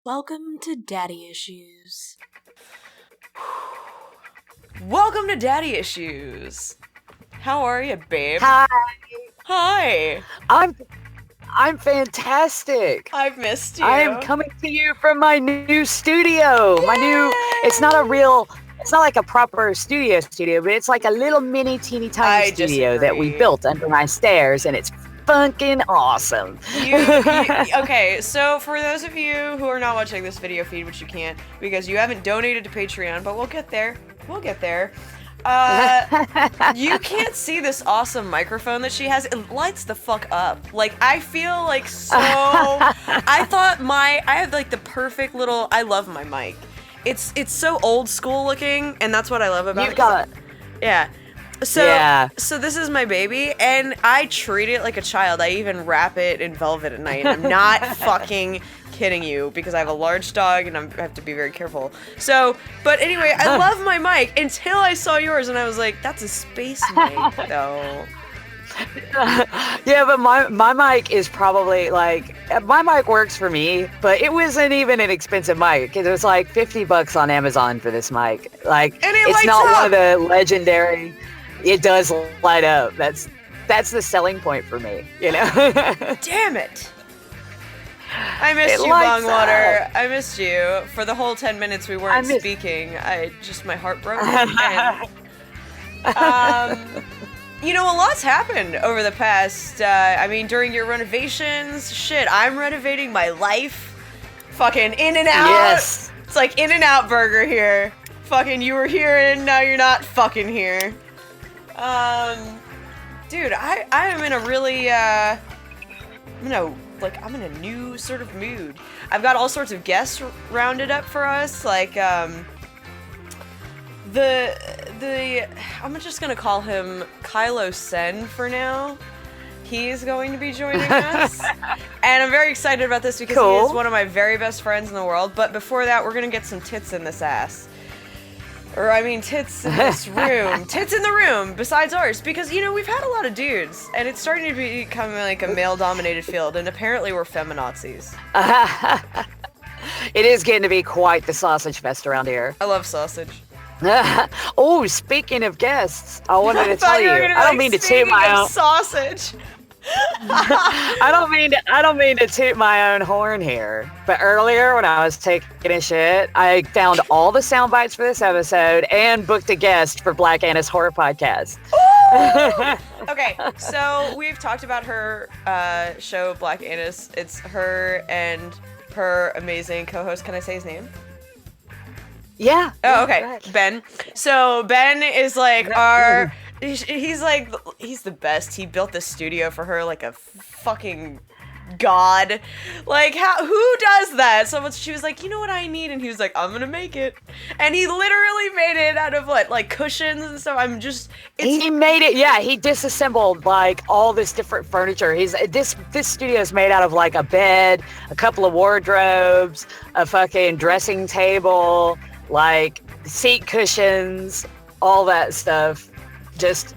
Welcome to Daddy Issues. Welcome to Daddy Issues. How are you, babe? Hi. Hi. I'm fantastic. I've missed you. I am coming to you from my new studio. It's not like a proper studio, but it's like a little mini teeny tiny studio that we built under my stairs, and it's fucking awesome. Okay, so for those of you who are not watching this video feed, which you can't because you haven't donated to Patreon, but we'll get there. You can't see this awesome microphone that she has. It lights the fuck up. Like, I feel like so... I have like the perfect little... I love my mic. It's so old school looking, and that's what I love about it. You've got... Yeah. So this is my baby, and I treat it like a child. I even wrap it in velvet at night. I'm not fucking kidding you, because I have a large dog, and I have to be very careful. But anyway, I love my mic until I saw yours, and I was like, that's a space mic, though. Yeah, but my mic is probably like, my mic works for me, but it wasn't even an expensive mic. It was like $50 on Amazon for this mic. Like, and it's not one of the legendary. It does light up. That's the selling point for me, you know? Damn it. I missed you, Bongwater. I missed you. For the whole 10 minutes we weren't speaking, my heart broke. And, you know, a lot's happened over the past, during your renovations. Shit, I'm renovating my life. Fucking In-N-Out. Yes. It's like In-N-Out burger here. Fucking you were here and now you're not fucking here. Dude, I am in a really, I'm in a new sort of mood. I've got all sorts of guests rounded up for us, like, I'm just gonna call him Kylo Sen for now. He's going to be joining us. And I'm very excited about this because he is one of my very best friends in the world. But before that, we're gonna get some tits in this ass. Or, tits in this room. Tits in the room, besides ours. Because, you know, we've had a lot of dudes, and it's starting to become, like, a male-dominated field, and apparently we're feminazis. It is getting to be quite the sausage fest around here. I love sausage. Oh, speaking of guests, I wanted to tell you, I don't mean to toot my own sausage. I don't mean to toot my own horn here, but earlier when I was taking a shit, I found all the sound bites for this episode and booked a guest for Black Anna's horror podcast. Okay, so we've talked about her show, Black Anna's. It's her and her amazing co-host. Can I say his name? Yeah. Oh, okay. Ben. So Ben is like he's the best. He built this studio for her like a fucking god. Like, who does that? So she was like, you know what I need? And he was like, I'm gonna make it. And he literally made it out of what, like cushions and stuff. He made it, yeah, he disassembled like all this different furniture. This studio is made out of like a bed, a couple of wardrobes, a fucking dressing table, like seat cushions, all that stuff. Just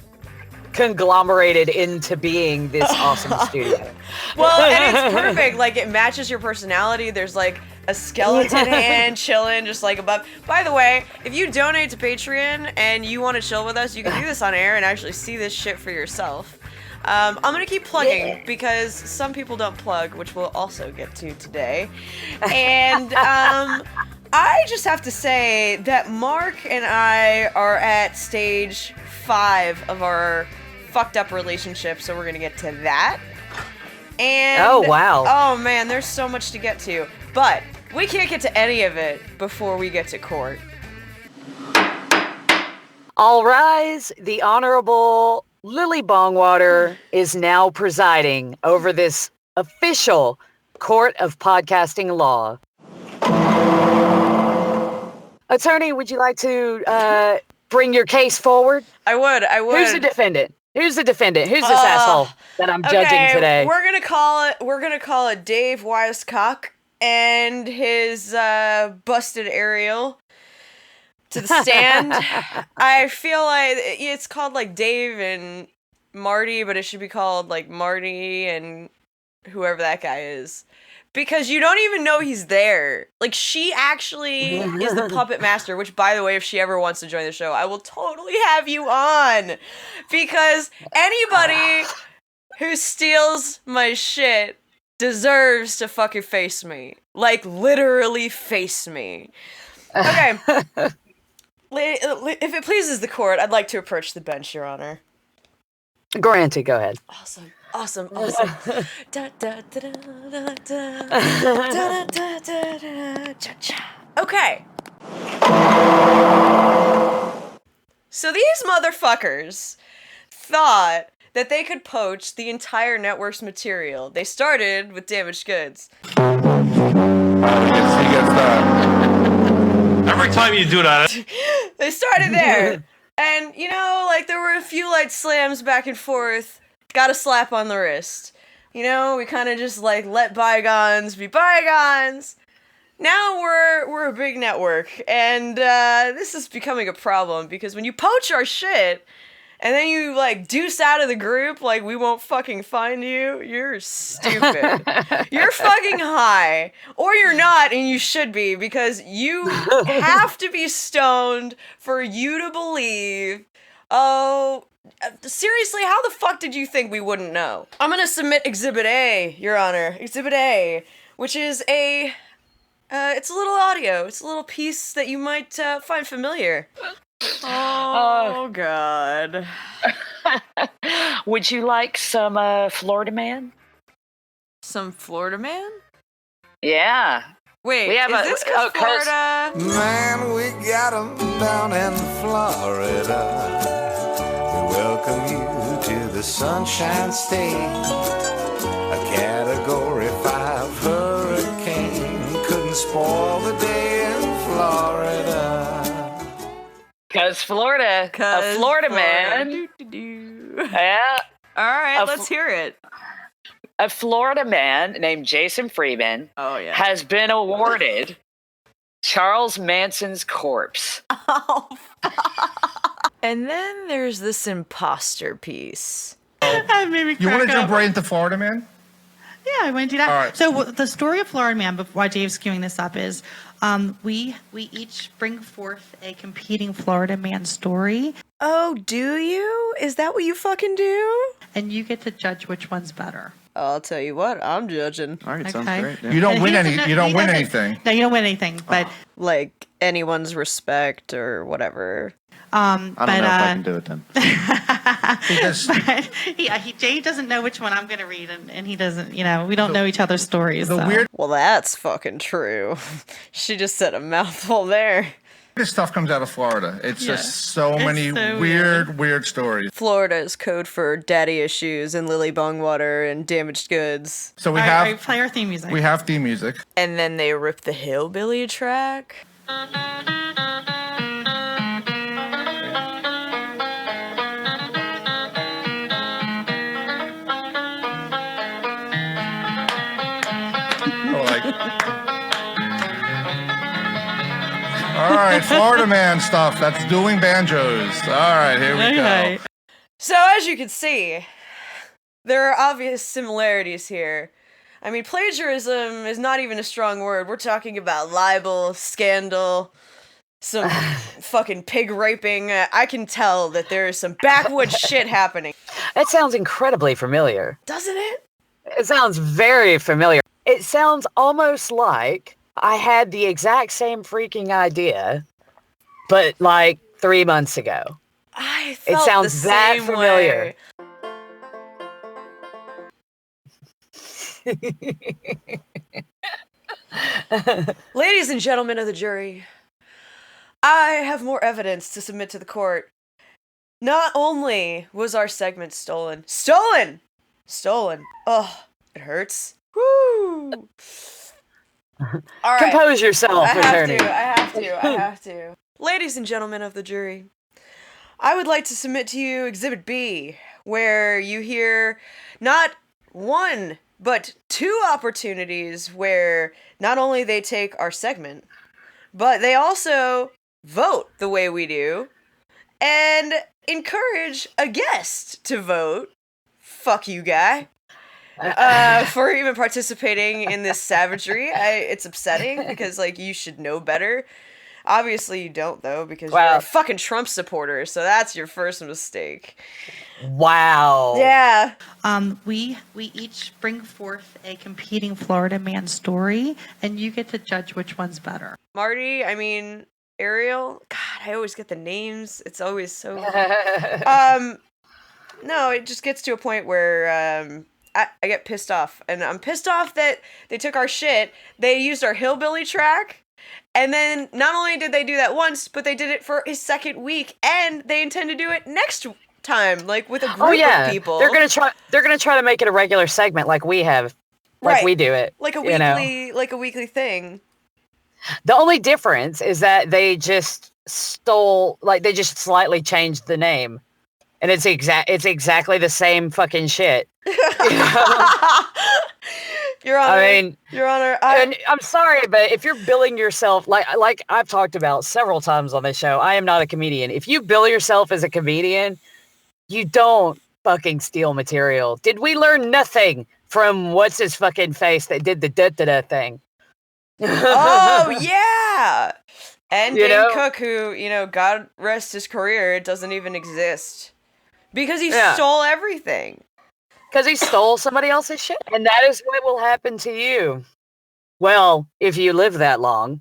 conglomerated into being this awesome studio. Well, and it's perfect. Like, it matches your personality. There's like a skeleton hand chilling just like above. By the way, if you donate to Patreon and you want to chill with us, you can do this on air and actually see this shit for yourself. I'm gonna keep plugging because some people don't plug, which we'll also get to today. And I just have to say that Mark and I are at stage 5 of our fucked up relationship, so we're gonna get to that. And oh wow. Oh man, there's so much to get to. But we can't get to any of it before we get to court. All rise, the Honorable Lily Bongwater is now presiding over this official court of podcasting law. Attorney, would you like to bring your case forward? I would. Who's the defendant? Who's this asshole that I'm judging today? We're gonna call it Dave Wisecock and his busted Ariel to the stand. I feel like it's called like Dave and Marty, but it should be called like Marty and whoever that guy is. because you don't even know he's there. Like, she actually is the puppet master, which, by the way, if she ever wants to join the show, I will totally have you on. Because anybody who steals my shit deserves to fucking face me. Like, literally face me. Okay. If it pleases the court, I'd like to approach the bench, Your Honor. Granted, go ahead. Awesome. Okay. So these motherfuckers thought that they could poach the entire network's material. They started with damaged goods. He gets that. Every time you do that. They started there. And, you know, like, there were a few light slams back and forth. Got a slap on the wrist. You know, we kind of just, like, let bygones be bygones. Now we're a big network, and this is becoming a problem, because when you poach our shit, and then you, like, deuce out of the group, like, we won't fucking find you, you're stupid. You're fucking high. Or you're not, and you should be, because you have to be stoned for you to believe. Oh, seriously, how the fuck did you think we wouldn't know? I'm gonna submit Exhibit A, Your Honor. Exhibit A, which is a... it's a little audio. It's a little piece that you might find familiar. Oh, God. Would you like some Florida Man? Some Florida Man? Yeah. Wait, We have is this because Florida... Man, we got 'em down in Florida. We welcome you to the Sunshine State. A Category 5 hurricane couldn't spoil the day in Florida. Because Florida, a Florida man. Yeah. All right, let's hear it. A Florida man named Jason Freeman has been awarded Charles Manson's corpse. Oh. And then there's this imposter piece. That made me You want to crack jump up. right into Florida Man? Yeah, I want to do that. All right. So the story of Florida Man, before Dave's queuing this up, is we each bring forth a competing Florida Man story, Oh, do you? Is that what you fucking do? and you get to judge which one's better. I'll tell you what, I'm judging. All right, Okay. sounds great. Yeah. You don't And win he any. doesn't know- You don't he win doesn't- anything. No, you don't win anything. But Like, anyone's respect or whatever. I don't know if I can do it then. Because Jay doesn't know which one I'm going to read, and he doesn't. You know, we don't know each other's stories. the so. weird Well, that's fucking true. She just said a mouthful there. stuff comes out of Florida. It's Yeah. just so It's many so weird stories. Florida is code for Daddy Issues and Lily Bongwater and Damaged Goods. So we All have right, play our theme music. we have theme music. And then they rip the hillbilly track. Like, all right, Florida Man stuff. That's dueling banjos. All right, here we Okay. go. So, as you can see, there are obvious similarities here. I mean, plagiarism is not even a strong word. We're talking about libel, scandal, some fucking pig raping. I can tell that there is some backwoods shit happening. That sounds incredibly familiar. Doesn't it? It sounds very familiar. It sounds almost like I had the exact same freaking idea, but like 3 months ago. I felt sounds the that same familiar. way. Ladies and gentlemen of the jury, I have more evidence to submit to the court. Not only was our segment stolen. Stolen! Oh, it hurts. Woo! All right. Compose yourself, attorney. I have to. Ladies and gentlemen of the jury, I would like to submit to you Exhibit B, where you hear not one, but two opportunities where not only they take our segment, but they also vote the way we do, and encourage a guest to vote. Fuck you, guy. for even participating in this savagery. It's upsetting because, like, you should know better. Obviously, you don't, though, because you're a fucking Trump supporter, so that's your first mistake. Wow. Yeah. We each bring forth a competing Florida man story, and you get to judge which one's better. Marty, I mean, Ariel. God, I always get the names. It's always so... No, it just gets to a point where I get pissed off. And I'm pissed off that they took our shit, they used our hillbilly track, and then not only did they do that once, but they did it for his second week, and they intend to do it next time, like with a group of people. They're gonna try to make it a regular segment like we have. Like we do it. Like a weekly thing. The only difference is that they just they just slightly changed the name. And it's exactly the same fucking shit. Your Honor. Your Honor. I'm sorry, but if you're billing yourself, like I've talked about several times on this show, I am not a comedian. If you bill yourself as a comedian, you don't fucking steal material. Did we learn nothing from what's his fucking face that did the da-da-da thing? Oh, yeah! And Dane Cook, who, God rest his career, it doesn't even exist. Because he stole everything. Because he stole somebody else's shit. And that is what will happen to you. Well, if you live that long.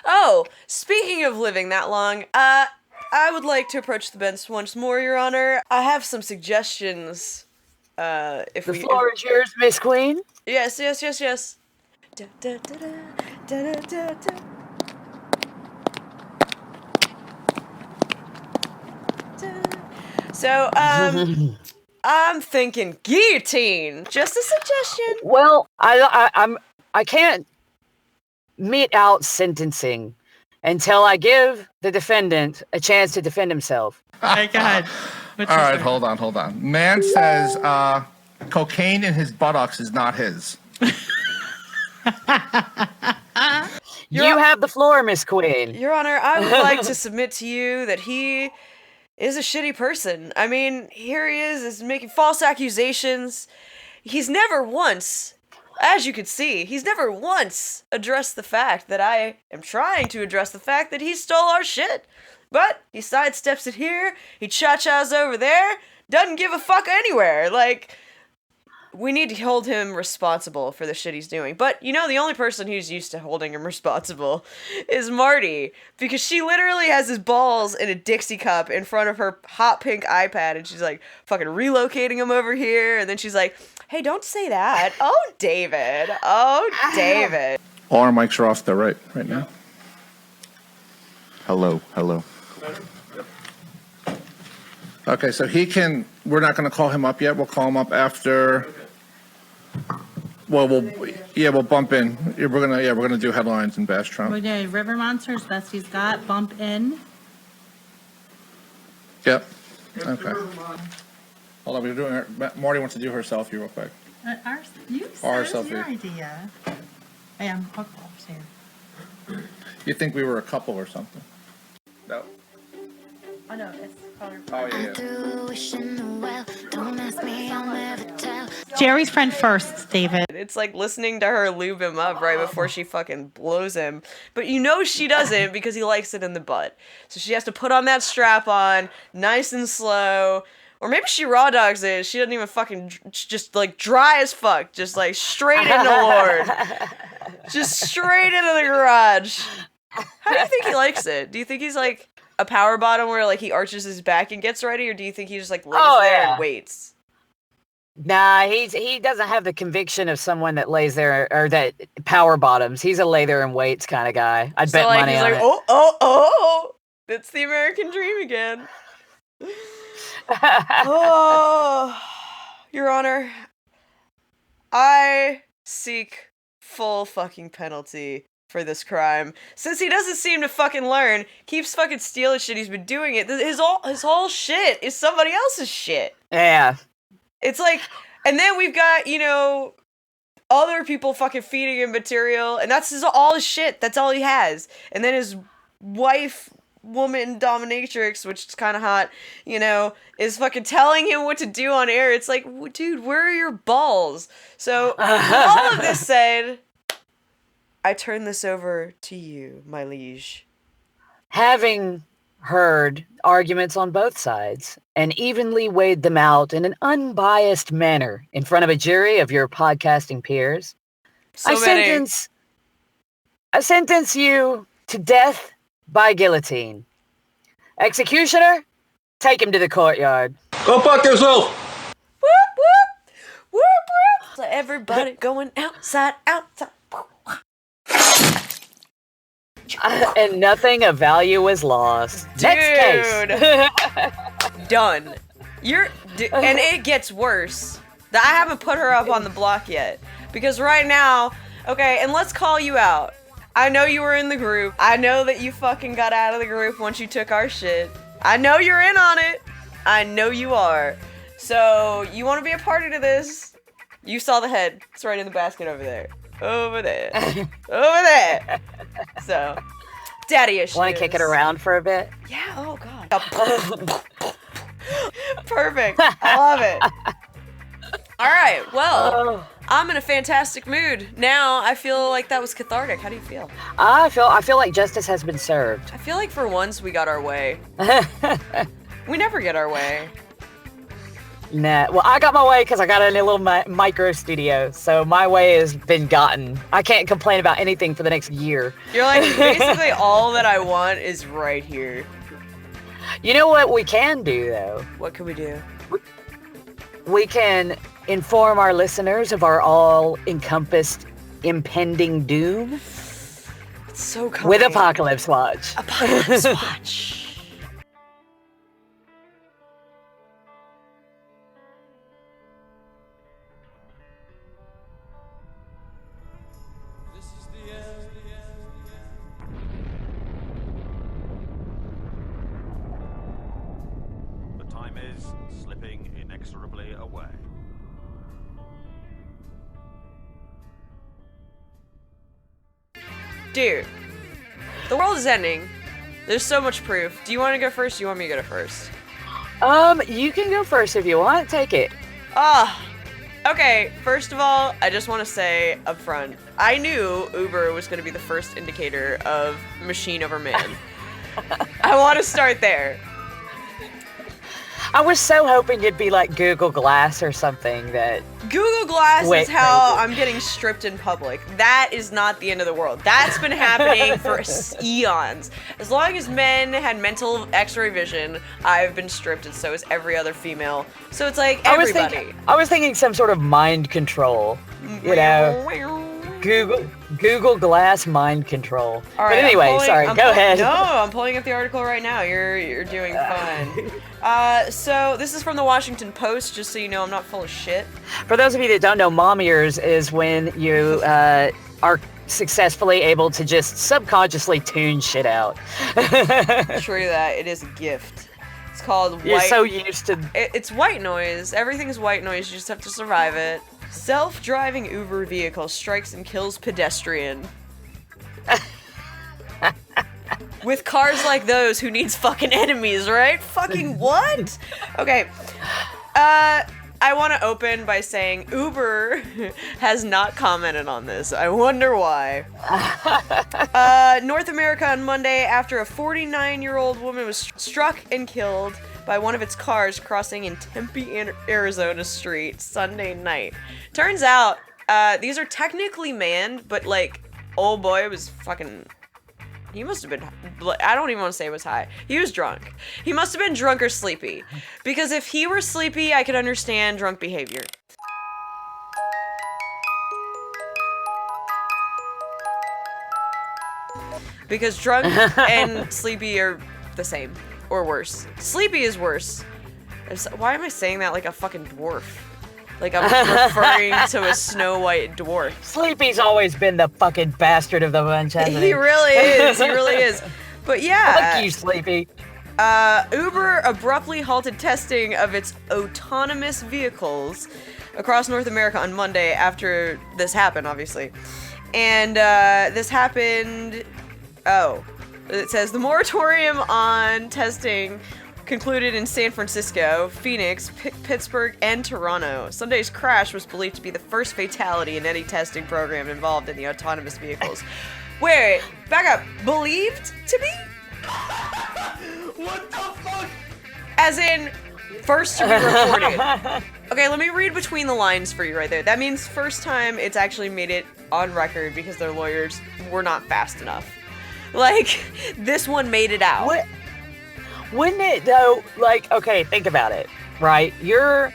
Oh, speaking of living that long, I would like to approach the bench once more, Your Honor. I have some suggestions. The floor is yours, Miss Queen. Yes. Da, da, da, da, da, da, da. So, I'm thinking guillotine. Just a suggestion. Well, I can't mete out sentencing until I give the defendant a chance to defend himself. My God. All right, hold on. Man says cocaine in his buttocks is not his. You have the floor, Miss Queen. Your Honor, I would like to submit to you that he is a shitty person. I mean, here he is making false accusations. He's never once, as you can see, addressed the fact that I am trying to address the fact that he stole our shit. But he sidesteps it here, he cha-chas over there, doesn't give a fuck anywhere. Like, we need to hold him responsible for the shit he's doing. But, the only person who's used to holding him responsible is Marty. Because she literally has his balls in a Dixie cup in front of her hot pink iPad. And she's like, fucking relocating him over here. And then she's like, hey, don't say that. Oh, David. All our mics are off the right now. Hello. Okay, so we're not going to call him up yet. We'll call him up after. Well, we'll bump in. We're gonna do headlines and bash Trump. We're doing River Monsters, Best He's Got, Bump In. Yep. Okay. Hold on, we're doing Marty wants to do her selfie real quick. You said it was your idea. I am. You think we were a couple or something? No. Oh no, it's called. Oh yeah. Jerry's friend first, David. It's like listening to her lube him up right before she fucking blows him. But she doesn't because he likes it in the butt. So she has to put on that strap on, nice and slow. Or maybe she raw dogs it. She doesn't even fucking, just like dry as fuck. Just like straight into Lord. Just straight into the garage. How do you think he likes it? Do you think he's like a power bottom where like he arches his back and gets ready? Or do you think he just like lays there and waits? Nah, he doesn't have the conviction of someone that lays there or that power bottoms. He's a lay there and waits kind of guy. I'd bet money on it. Oh, that's the American dream again. Oh, Your Honor, I seek full fucking penalty for this crime. Since he doesn't seem to fucking learn, keeps fucking stealing shit, he's been doing it. His whole shit is somebody else's shit. Yeah. It's like, and then we've got, other people fucking feeding him material, and that's all his shit. That's all he has. And then his wife woman dominatrix, which is kind of hot, you know, is fucking telling him what to do on air. It's like, dude, where are your balls? So, with all of this said, I turn this over to you, my liege. Having heard arguments on both sides and evenly weighed them out in an unbiased manner in front of a jury of your podcasting peers, I sentence you to death by guillotine. Executioner, take him to the courtyard. Go fuck yourself! Whoop, whoop, whoop, whoop. So everybody going outside. And nothing of value was lost. Dude. Next case. Done. And it gets worse. I haven't put her up on the block yet. Because right now, okay, and let's call you out. I know you were in the group. I know that you fucking got out of the group once you took our shit. I know you're in on it. I know you are. So, you want to be a party to this? You saw the head. It's right in the basket over there. Over there. Over there. So, Daddy Issuez. Want to kick it around for a bit? Yeah, oh god. Perfect. I love it. Alright, well, I'm in a fantastic mood. Now, I feel like that was cathartic. How do you feel? I feel like justice has been served. I feel like for once we got our way. We never get our way. Nah, well, I got my way because I got in a little micro studio, so my way has been gotten. I can't complain about anything for the next year. You're like, basically all that I want is right here. You know what we can do, though? What can we do? We can inform our listeners of our all-encompassed impending doom. It's so coming. With Apocalypse Watch. Apocalypse Watch. Inexorably away. Dude, the world is ending. There's so much proof. Do you want to go first? Do you want me to go first? You can go first if you want. Take it. Okay, first of all, I just want to say up front, I knew Uber was going to be the first indicator of machine over man. I want to start there. I was so hoping it'd be like Google Glass or something that... Google Glass is how I'm getting stripped in public. That is not the end of the world. That's been happening for eons. As long as men had mental x-ray vision, I've been stripped, and so is every other female. So it's like everybody. I was thinking some sort of mind control, you know? Google Glass mind control. All right, but anyway, go ahead. No, I'm pulling up the article right now. You're doing fine. So this is from the Washington Post, just so you know I'm not full of shit. For those of you that don't know, mom ears is when you are successfully able to just subconsciously tune shit out. True that. It is a gift. It's called white... You're so used to... It's white noise. Everything is white noise. You just have to survive it. Self-driving Uber vehicle strikes and kills pedestrian. With cars like those, who needs fucking enemies, right? Fucking what? Okay. I want to open by saying Uber has not commented on this. I wonder why. North America on Monday after a 49-year-old woman was struck and killed by one of its cars crossing in Tempe, Arizona street Sunday night. Turns out, these are technically manned, but like, old boy was fucking... He must have been, I don't even want to say it was high. He was drunk. He must have been drunk or sleepy. Because if he were sleepy, I could understand drunk behavior. Because drunk and sleepy are the same. Or worse. Sleepy is worse. Why am I saying that like a fucking dwarf? Like I'm referring to a Snow White dwarf. Sleepy's always been the fucking bastard of the bunch, hasn't he? He really is. He really is. But yeah. Fuck you, Sleepy. Uber abruptly halted testing of its autonomous vehicles across North America on Monday after this happened, obviously. And this happened... Oh. It says the moratorium on testing concluded in San Francisco, Phoenix, Pittsburgh, and Toronto. Sunday's crash was believed to be the first fatality in any testing program involved in the autonomous vehicles. Wait, back up. Believed to be? What the fuck? As in, first to be reported. Okay, let me read between the lines for you right there. That means first time it's actually made it on record because their lawyers were not fast enough. Like, this one made it out. What? Wouldn't it though? Like, okay, think about it, right? You're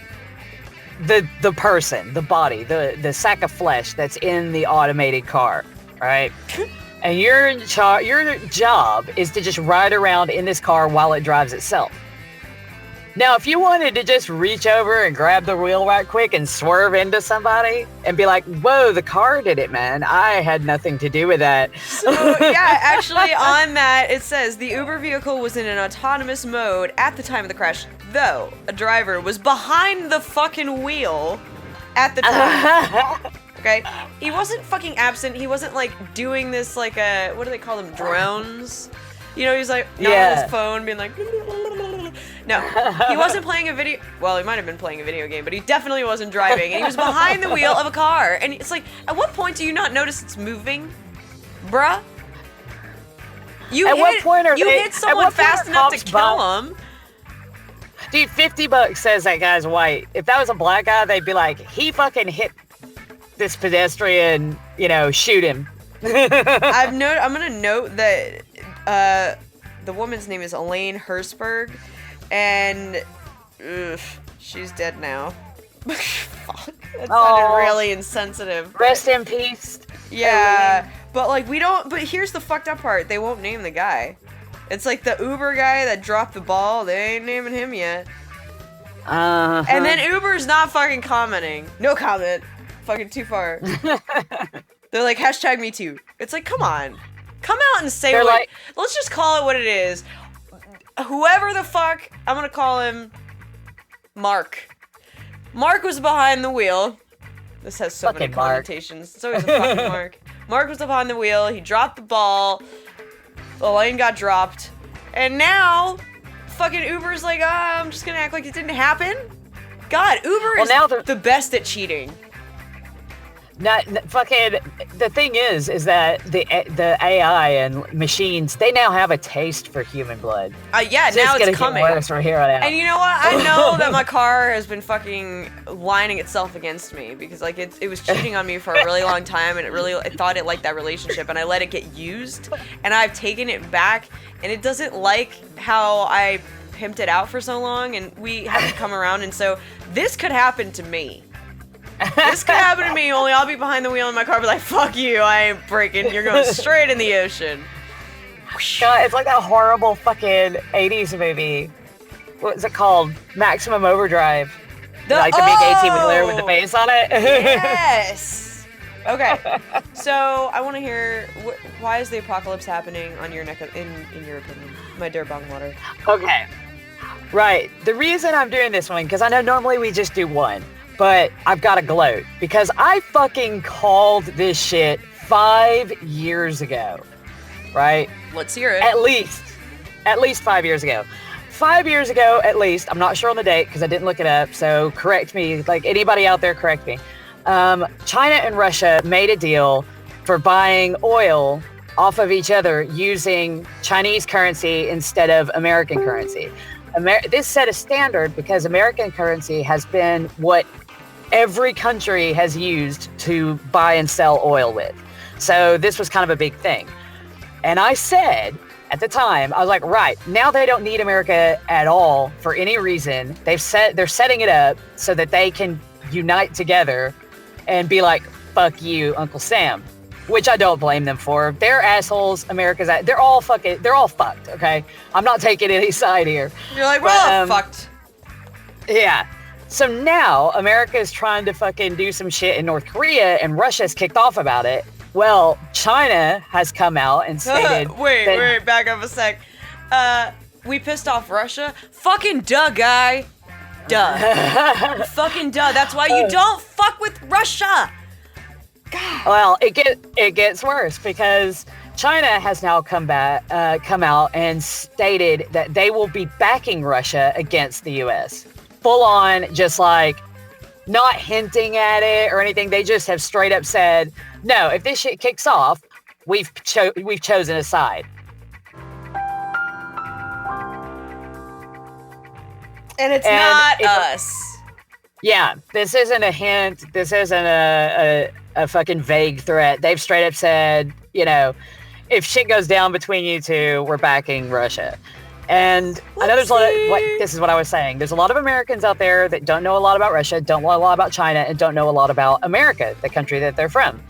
the person, the body, the sack of flesh that's in the automated car, right? And your job is to just ride around in this car while it drives itself. Now, if you wanted to just reach over and grab the wheel right quick and swerve into somebody and be like, whoa, the car did it, man. I had nothing to do with that. So, yeah, actually on that, it says the Uber vehicle was in an autonomous mode at the time of the crash, though a driver was behind the fucking wheel at the time. Okay? He wasn't fucking absent. He wasn't, like, doing this, like, what do they call them? Drones? You know, he's, like, not on his phone being like... No, he wasn't playing a video... Well, he might have been playing a video game, but he definitely wasn't driving. And he was behind the wheel of a car. And it's like, at what point do you not notice it's moving? Bruh? You hit someone fast enough to kill him. Dude, $50 says that guy's white. If that was a black guy, they'd be like, he fucking hit this pedestrian, you know, shoot him. I'm gonna note that the woman's name is Elaine Hersberg, and she's dead now. Fuck, that sounded really insensitive. Rest in peace. Yeah, Elaine. but like but here's the fucked up part. They won't name the guy. It's like the Uber guy that dropped the ball. They ain't naming him yet. And then Uber's not fucking commenting. No comment. Fucking too far. They're like, hashtag me too. It's like, come on. Come out and say let's just call it what it is. Whoever the fuck, I'm gonna call him Mark. Mark was behind the wheel. This has so many connotations. It's always a fucking Mark. Mark was behind the wheel. He dropped the ball. Elaine got dropped. And now, fucking Uber's like, I'm just gonna act like it didn't happen? God, Uber is the best at cheating. Fucking, the thing is that the AI and machines, they now have a taste for human blood. Yeah, so now it's coming. Get worse from here on out. And you know what? I know that my car has been fucking lining itself against me because like it was cheating on me for a really long time, and I thought it liked that relationship, and I let it get used, and I've taken it back, and it doesn't like how I pimped it out for so long, and we have to come around, and so this could happen to me. This could happen to me, only I'll be behind the wheel in my car, be like, fuck you, I ain't breaking, you're going straight in the ocean. God, it's like that horrible fucking 80s movie. What is it called? Maximum Overdrive. The big 18-wheeler with the face on it. Yes! Okay, so I want to hear, why is the apocalypse happening on your neck in your opinion, my dear Bongwater? Okay, right. The reason I'm doing this one, because I know normally we just do one. But I've got to gloat because I fucking called this shit 5 years ago, right? Let's hear it. At least 5 years ago. 5 years ago, at least. I'm not sure on the date because I didn't look it up. So correct me. Like anybody out there, correct me. China and Russia made a deal for buying oil off of each other using Chinese currency instead of American currency. This set a standard because American currency has been what every country has used to buy and sell oil with. So this was kind of a big thing. And I said at the time, I was like, right, now they don't need America at all for any reason. They're setting it up so that they can unite together and be like, fuck you, Uncle Sam. Which I don't blame them for. They're assholes. They're all fucked, okay? I'm not taking any side here. You're like, well, fucked. Yeah. So now America is trying to fucking do some shit in North Korea, and Russia's kicked off about it. Well, China has come out and stated... Wait, back up a sec. We pissed off Russia? Fucking duh, guy. Duh. Fucking duh. That's why you don't fuck with Russia. God. Well, it gets worse because China has now come out and stated that they will be backing Russia against the U.S. Full on, just like not hinting at it or anything. They just have straight up said, no, if this shit kicks off, we've chosen a side. And it's not us. Yeah, this isn't a hint. This isn't a fucking vague threat. They've straight up said, you know, if shit goes down between you two, we're backing Russia. And I know there's a lot of, this is what I was saying. There's a lot of Americans out there that don't know a lot about Russia, don't know a lot about China, and don't know a lot about America, the country that they're from,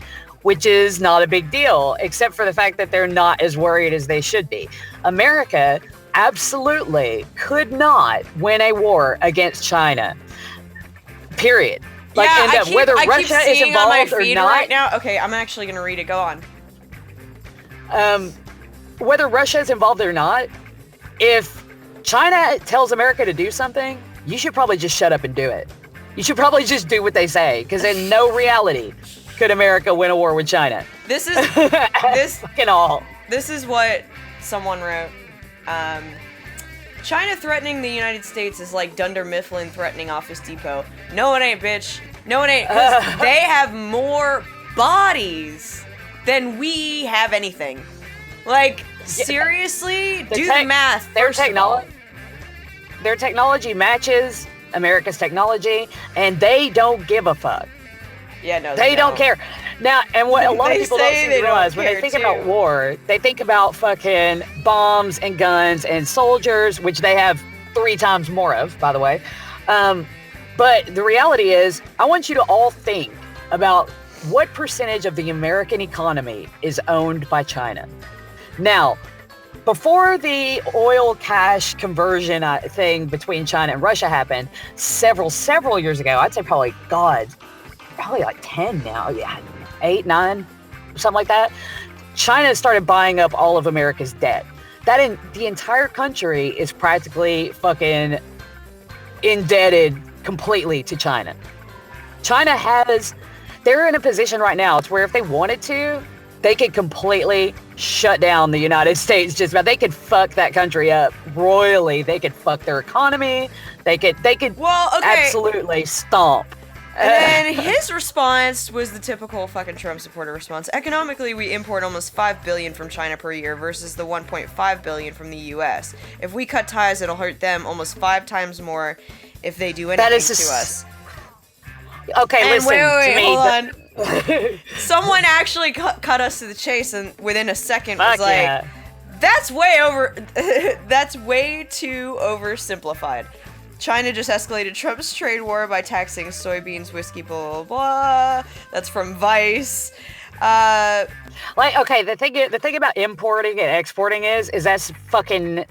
which is not a big deal, except for the fact that they're not as worried as they should be. America absolutely could not win a war against China. Period. Like, yeah, and whether Russia is involved or not. Right now. Okay, I'm actually going to read it. Go on. Whether Russia is involved or not, if China tells America to do something, you should probably just shut up and do it. You should probably just do what they say, because in no reality could America win a war with China. This is fucking all. This is what someone wrote. China threatening the United States is like Dunder Mifflin threatening Office Depot. No, it ain't, bitch. No, it ain't. 'Cause they have more bodies than we have anything. Like, seriously? Do the math. Their technology matches America's technology, and they don't give a fuck. Yeah, no, they don't care. Now, and what a lot of people don't seem to realize when they think about war, they think about fucking bombs and guns and soldiers, which they have 3 times more of, by the way. But the reality is, I want you to all think about what percentage of the American economy is owned by China. Now, before the oil cash conversion thing between China and Russia happened, several years ago, I'd say probably like 10 now, 8, 9, something like that. China started buying up all of America's debt. The entire country is practically fucking indebted completely to China. They're in a position right now to where if they wanted to, they could completely shut down the United States. They could fuck that country up royally. They could fuck their economy. They could absolutely stomp. And then his response was the typical fucking Trump supporter response. Economically, we import almost $5 billion from China per year versus the $1.5 billion from the U.S. If we cut ties, it'll hurt them almost 5 times more if they do anything to us. Okay, and listen wait, to me. Hold on. Someone actually cut us to the chase, and within a second was like, yeah. That's way too oversimplified. China just escalated Trump's trade war by taxing soybeans, whiskey, blah, blah, blah. That's from Vice. The thing about importing and exporting is that's fucking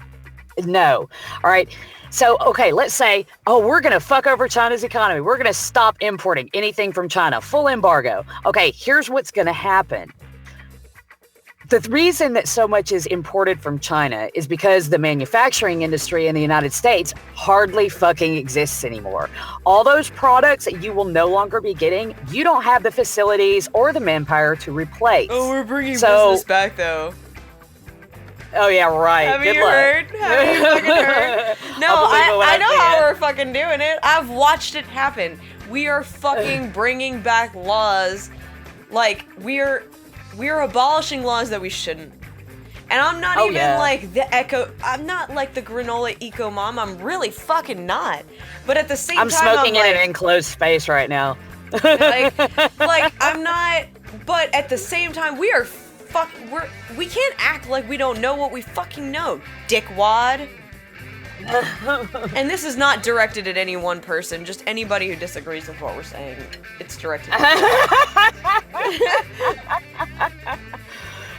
no. All right. So, okay, let's say, we're going to fuck over China's economy. We're going to stop importing anything from China. Full embargo. Okay, here's what's going to happen. The reason that so much is imported from China is because the manufacturing industry in the United States hardly fucking exists anymore. All those products that you will no longer be getting, you don't have the facilities or the manpower to replace. Oh, we're bringing business back, though. Oh, yeah, right. Have you heard? Have you fucking heard? No, I know how we're fucking doing it. I've watched it happen. We are fucking bringing back laws. Like, we're abolishing laws that we shouldn't. And I'm not I'm not like the granola eco mom. I'm really fucking not. But at the same time, I'm smoking in an enclosed space right now. like I'm not. But at the same time, we can't act like we don't know what we fucking know, dickwad. And this is not directed at any one person, just anybody who disagrees with what we're saying. It's directed at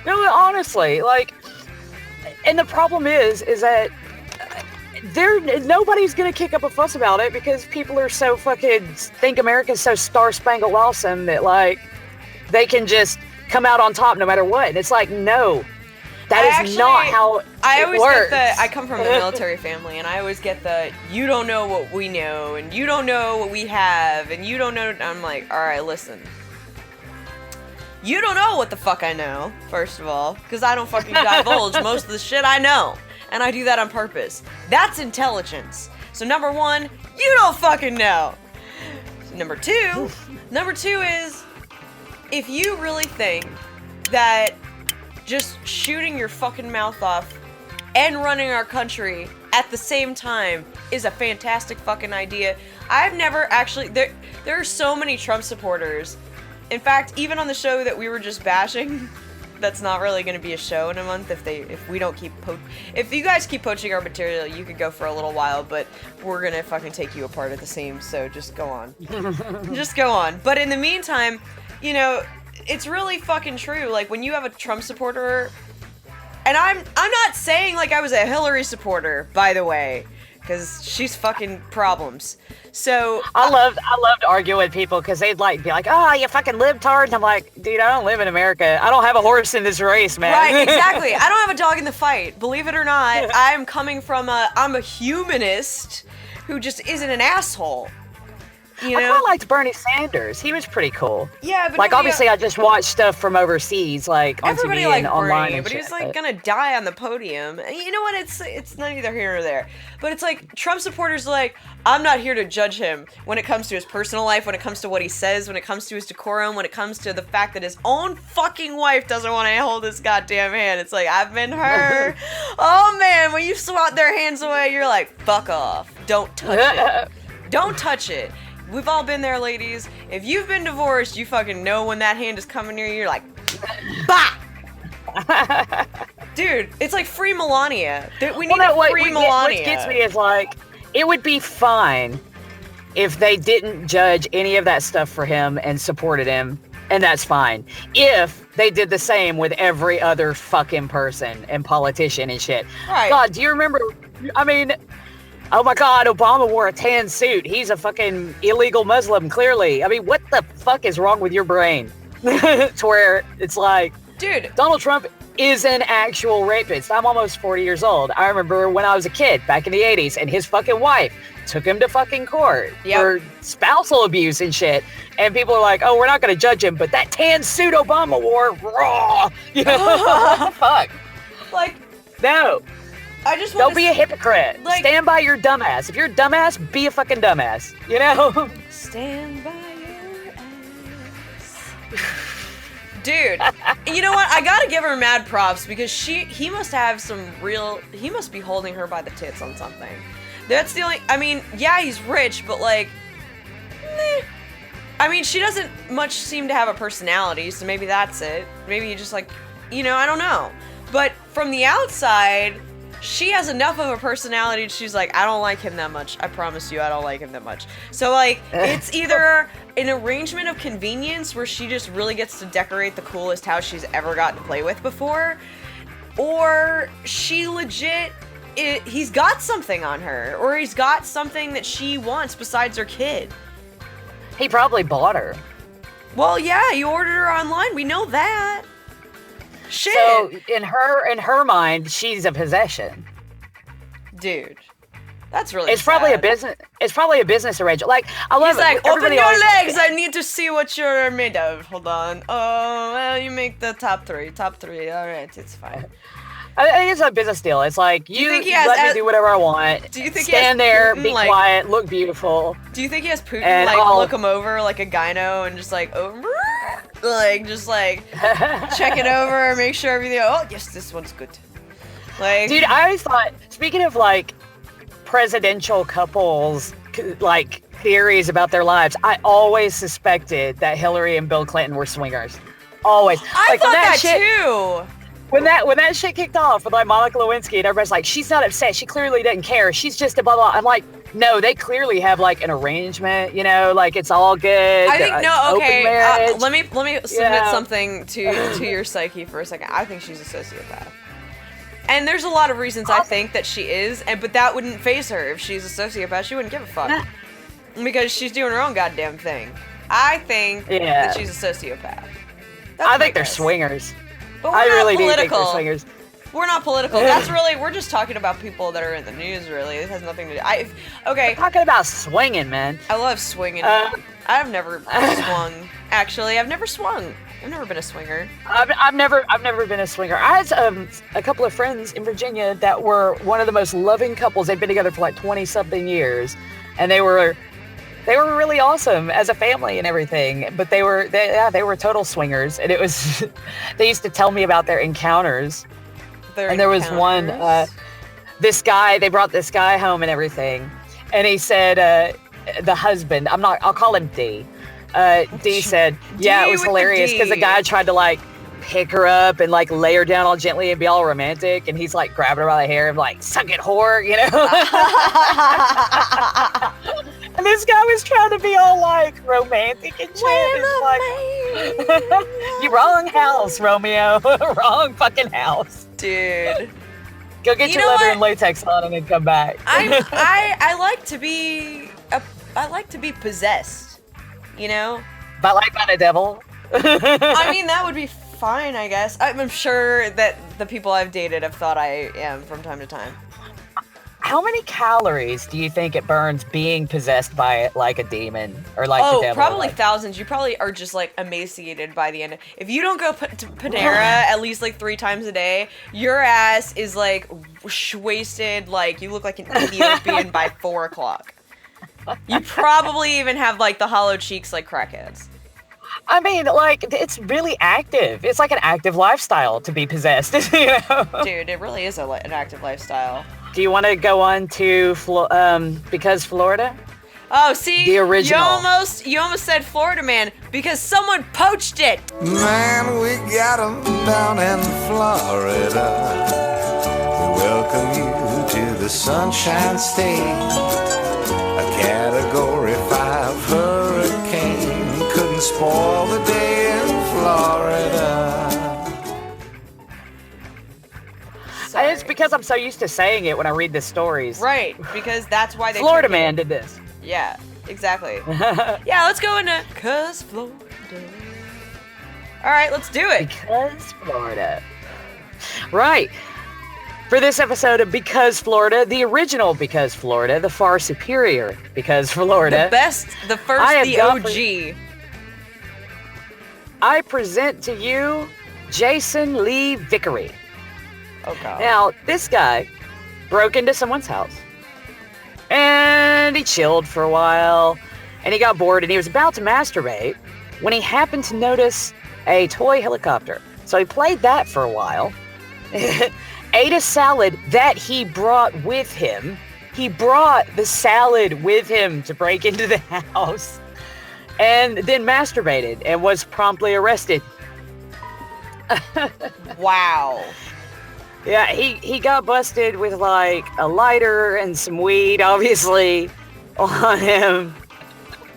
No, honestly, and the problem is that nobody's gonna kick up a fuss about it because people are so think America's so star-spangled awesome that they can just come out on top no matter what. And it's no. That is not how it works. I come from a military family, and I always get you don't know what we know, and you don't know what we have, and you don't know. I'm like, all right, listen. You don't know what the fuck I know, first of all, because I don't fucking divulge most of the shit I know. And I do that on purpose. That's intelligence. So number one, you don't fucking know. Number two is, if you really think that just shooting your fucking mouth off and running our country at the same time is a fantastic fucking idea. I've never actually, there are so many Trump supporters. In fact, even on the show that we were just bashing, that's not really going to be a show in a month if we don't keep if you guys keep poaching our material, you could go for a little while, but we're going to fucking take you apart at the seams, so just go on. Just go on. But in the meantime, you know, it's really fucking true. Like, when you have a Trump supporter, and I'm not saying like I was a Hillary supporter, by the way, because she's fucking problems. So I loved arguing with people because they'd like be like, "Oh, you fucking libtard," and I'm like, "Dude, I don't live in America. I don't have a horse in this race, man." Right, exactly. I don't have a dog in the fight. Believe it or not, I'm coming from I'm a humanist who just isn't an asshole. You know? I quite liked Bernie Sanders. He was pretty cool. Yeah, but like obviously I just watched stuff from overseas, like on everybody TV and online. Bernie, and but shit, he's like gonna die on the podium. And you know what? It's neither here nor there. But it's like Trump supporters are like, I'm not here to judge him when it comes to his personal life, when it comes to what he says, when it comes to his decorum, when it comes to the fact that his own fucking wife doesn't want to hold his goddamn hand. It's like, I've been her. Oh man, when you swat their hands away, you're like, fuck off. Don't touch it. Don't touch it. We've all been there, ladies. If you've been divorced, you fucking know when that hand is coming near you, you're like, bah! Dude, it's like free Melania. We need free Melania. What gets me is like, it would be fine if they didn't judge any of that stuff for him and supported him, and that's fine. If they did the same with every other fucking person and politician and shit. Right. God, do you remember, I mean, oh my God, Obama wore a tan suit. He's a fucking illegal Muslim, clearly. I mean, what the fuck is wrong with your brain? To where it's like, dude, Donald Trump is an actual rapist. I'm almost 40 years old. I remember when I was a kid back in the 80s, and his fucking wife took him to fucking court for spousal abuse and shit. And people are like, oh, we're not going to judge him, but that tan suit Obama wore, raw. You know, what the fuck? Like, no. I just don't be a hypocrite. Like, stand by your dumbass. If you're a dumbass, be a fucking dumbass. You know? Stand by your ass. Dude, you know what? I gotta give her mad props because he must have he must be holding her by the tits on something. That's the only, I mean, yeah, he's rich, but like, meh. I mean, she doesn't much seem to have a personality, so maybe that's it. Maybe you just like, you know, I don't know. But from the outside, she has enough of a personality. She's like, I don't like him that much. I promise you, I don't like him that much. So like, it's either an arrangement of convenience where she just really gets to decorate the coolest house she's ever gotten to play with before, or she legit, he's got something on her, or he's got something that she wants besides her kid. He probably bought her. Well, yeah, he ordered her online. We know that. Shit. So in her mind, she's a possession. Dude, that's really. It's probably a business. It's probably a business arrangement. Like I love. He's like, open your legs. I need to see what you're made of. Hold on. Oh, well, you make the top three. Top three. All right, it's fine. I think it's a business deal. It's like you let me do whatever I want. Do you think stand there, be quiet, look beautiful? Do you think he has Putin look him over like a gyno and just like just check it over, make sure everything. Oh yes, this one's good. Like, dude, I always thought. Speaking of like presidential couples, like theories about their lives, I always suspected that Hillary and Bill Clinton were swingers. Always. I thought that too. When that shit kicked off with like Monica Lewinsky and everybody's like, she's not upset, she clearly doesn't care, she's just a blah blah. I'm like, no, they clearly have like an arrangement, you know, like it's all good. I think okay. Let me submit something to your psyche for a second. I think she's a sociopath, and there's a lot of reasons I think that she is, but that wouldn't faze her. If she's a sociopath, she wouldn't give a fuck because she's doing her own goddamn thing. I think that she's a sociopath. I think they're swingers. But we're not political. Do think they're swingers. We're not political. That's really, we're just talking about people that are in the news, really. It has nothing to do. Okay. We're talking about swinging, man. I love swinging. I've never swung. Actually, I've never swung. I've never been a swinger. I've never been a swinger. I had a couple of friends in Virginia that were one of the most loving couples. They'd been together for like 20-something years, and they were really awesome as a family and everything. But they were total swingers, and it was they used to tell me about their encounters. There was one, they brought this guy home and everything, and he said the husband, I'll call him D. D said, yeah, it was hilarious because the guy tried to like pick her up and like lay her down all gently and be all romantic, and he's like grabbing her by the hair and like, suck it, whore, you know? And this guy was trying to be all like romantic and shit. It's like, you wrong house, Romeo. Wrong fucking house. Dude. Go get your leather and latex on and then come back. I like to be possessed. You know? But like by the devil? I mean, that would be fine, I guess. I'm sure that the people I've dated have thought I am from time to time. How many calories do you think it burns being possessed by it like a demon or like the devil? Probably thousands. You probably are just like emaciated by the end. If you don't go to Panera at least like 3 times a day, your ass is like wasted. Like you look like an Ethiopian by 4 o'clock. You probably even have like the hollow cheeks like crackheads. I mean, like, it's really active. It's like an active lifestyle to be possessed, you know? Dude, it really is an active lifestyle. Do you want to go on to Because Florida? Oh, see, the original. You almost said Florida Man because someone poached it. Man, we got 'em down in Florida. We welcome you to the Sunshine State. A Category 5 hurricane couldn't spoil the day in Florida. It's because I'm so used to saying it when I read the stories. Right, because that's why they Florida Man did this. Yeah, exactly. Yeah, let's go into Because Florida. All right, let's do it. Because Florida. Right. For this episode of Because Florida, the original Because Florida, the far superior Because Florida. The best, the first, the OG. I present to you Jason Lee Vickery. Oh, God. Now, this guy broke into someone's house, and he chilled for a while, and he got bored, and he was about to masturbate when he happened to notice a toy helicopter. So he played that for a while. Ate a salad that he brought with him. He brought the salad with him to break into the house, and then masturbated and was promptly arrested. Wow. Yeah, he got busted with like a lighter and some weed, obviously, on him.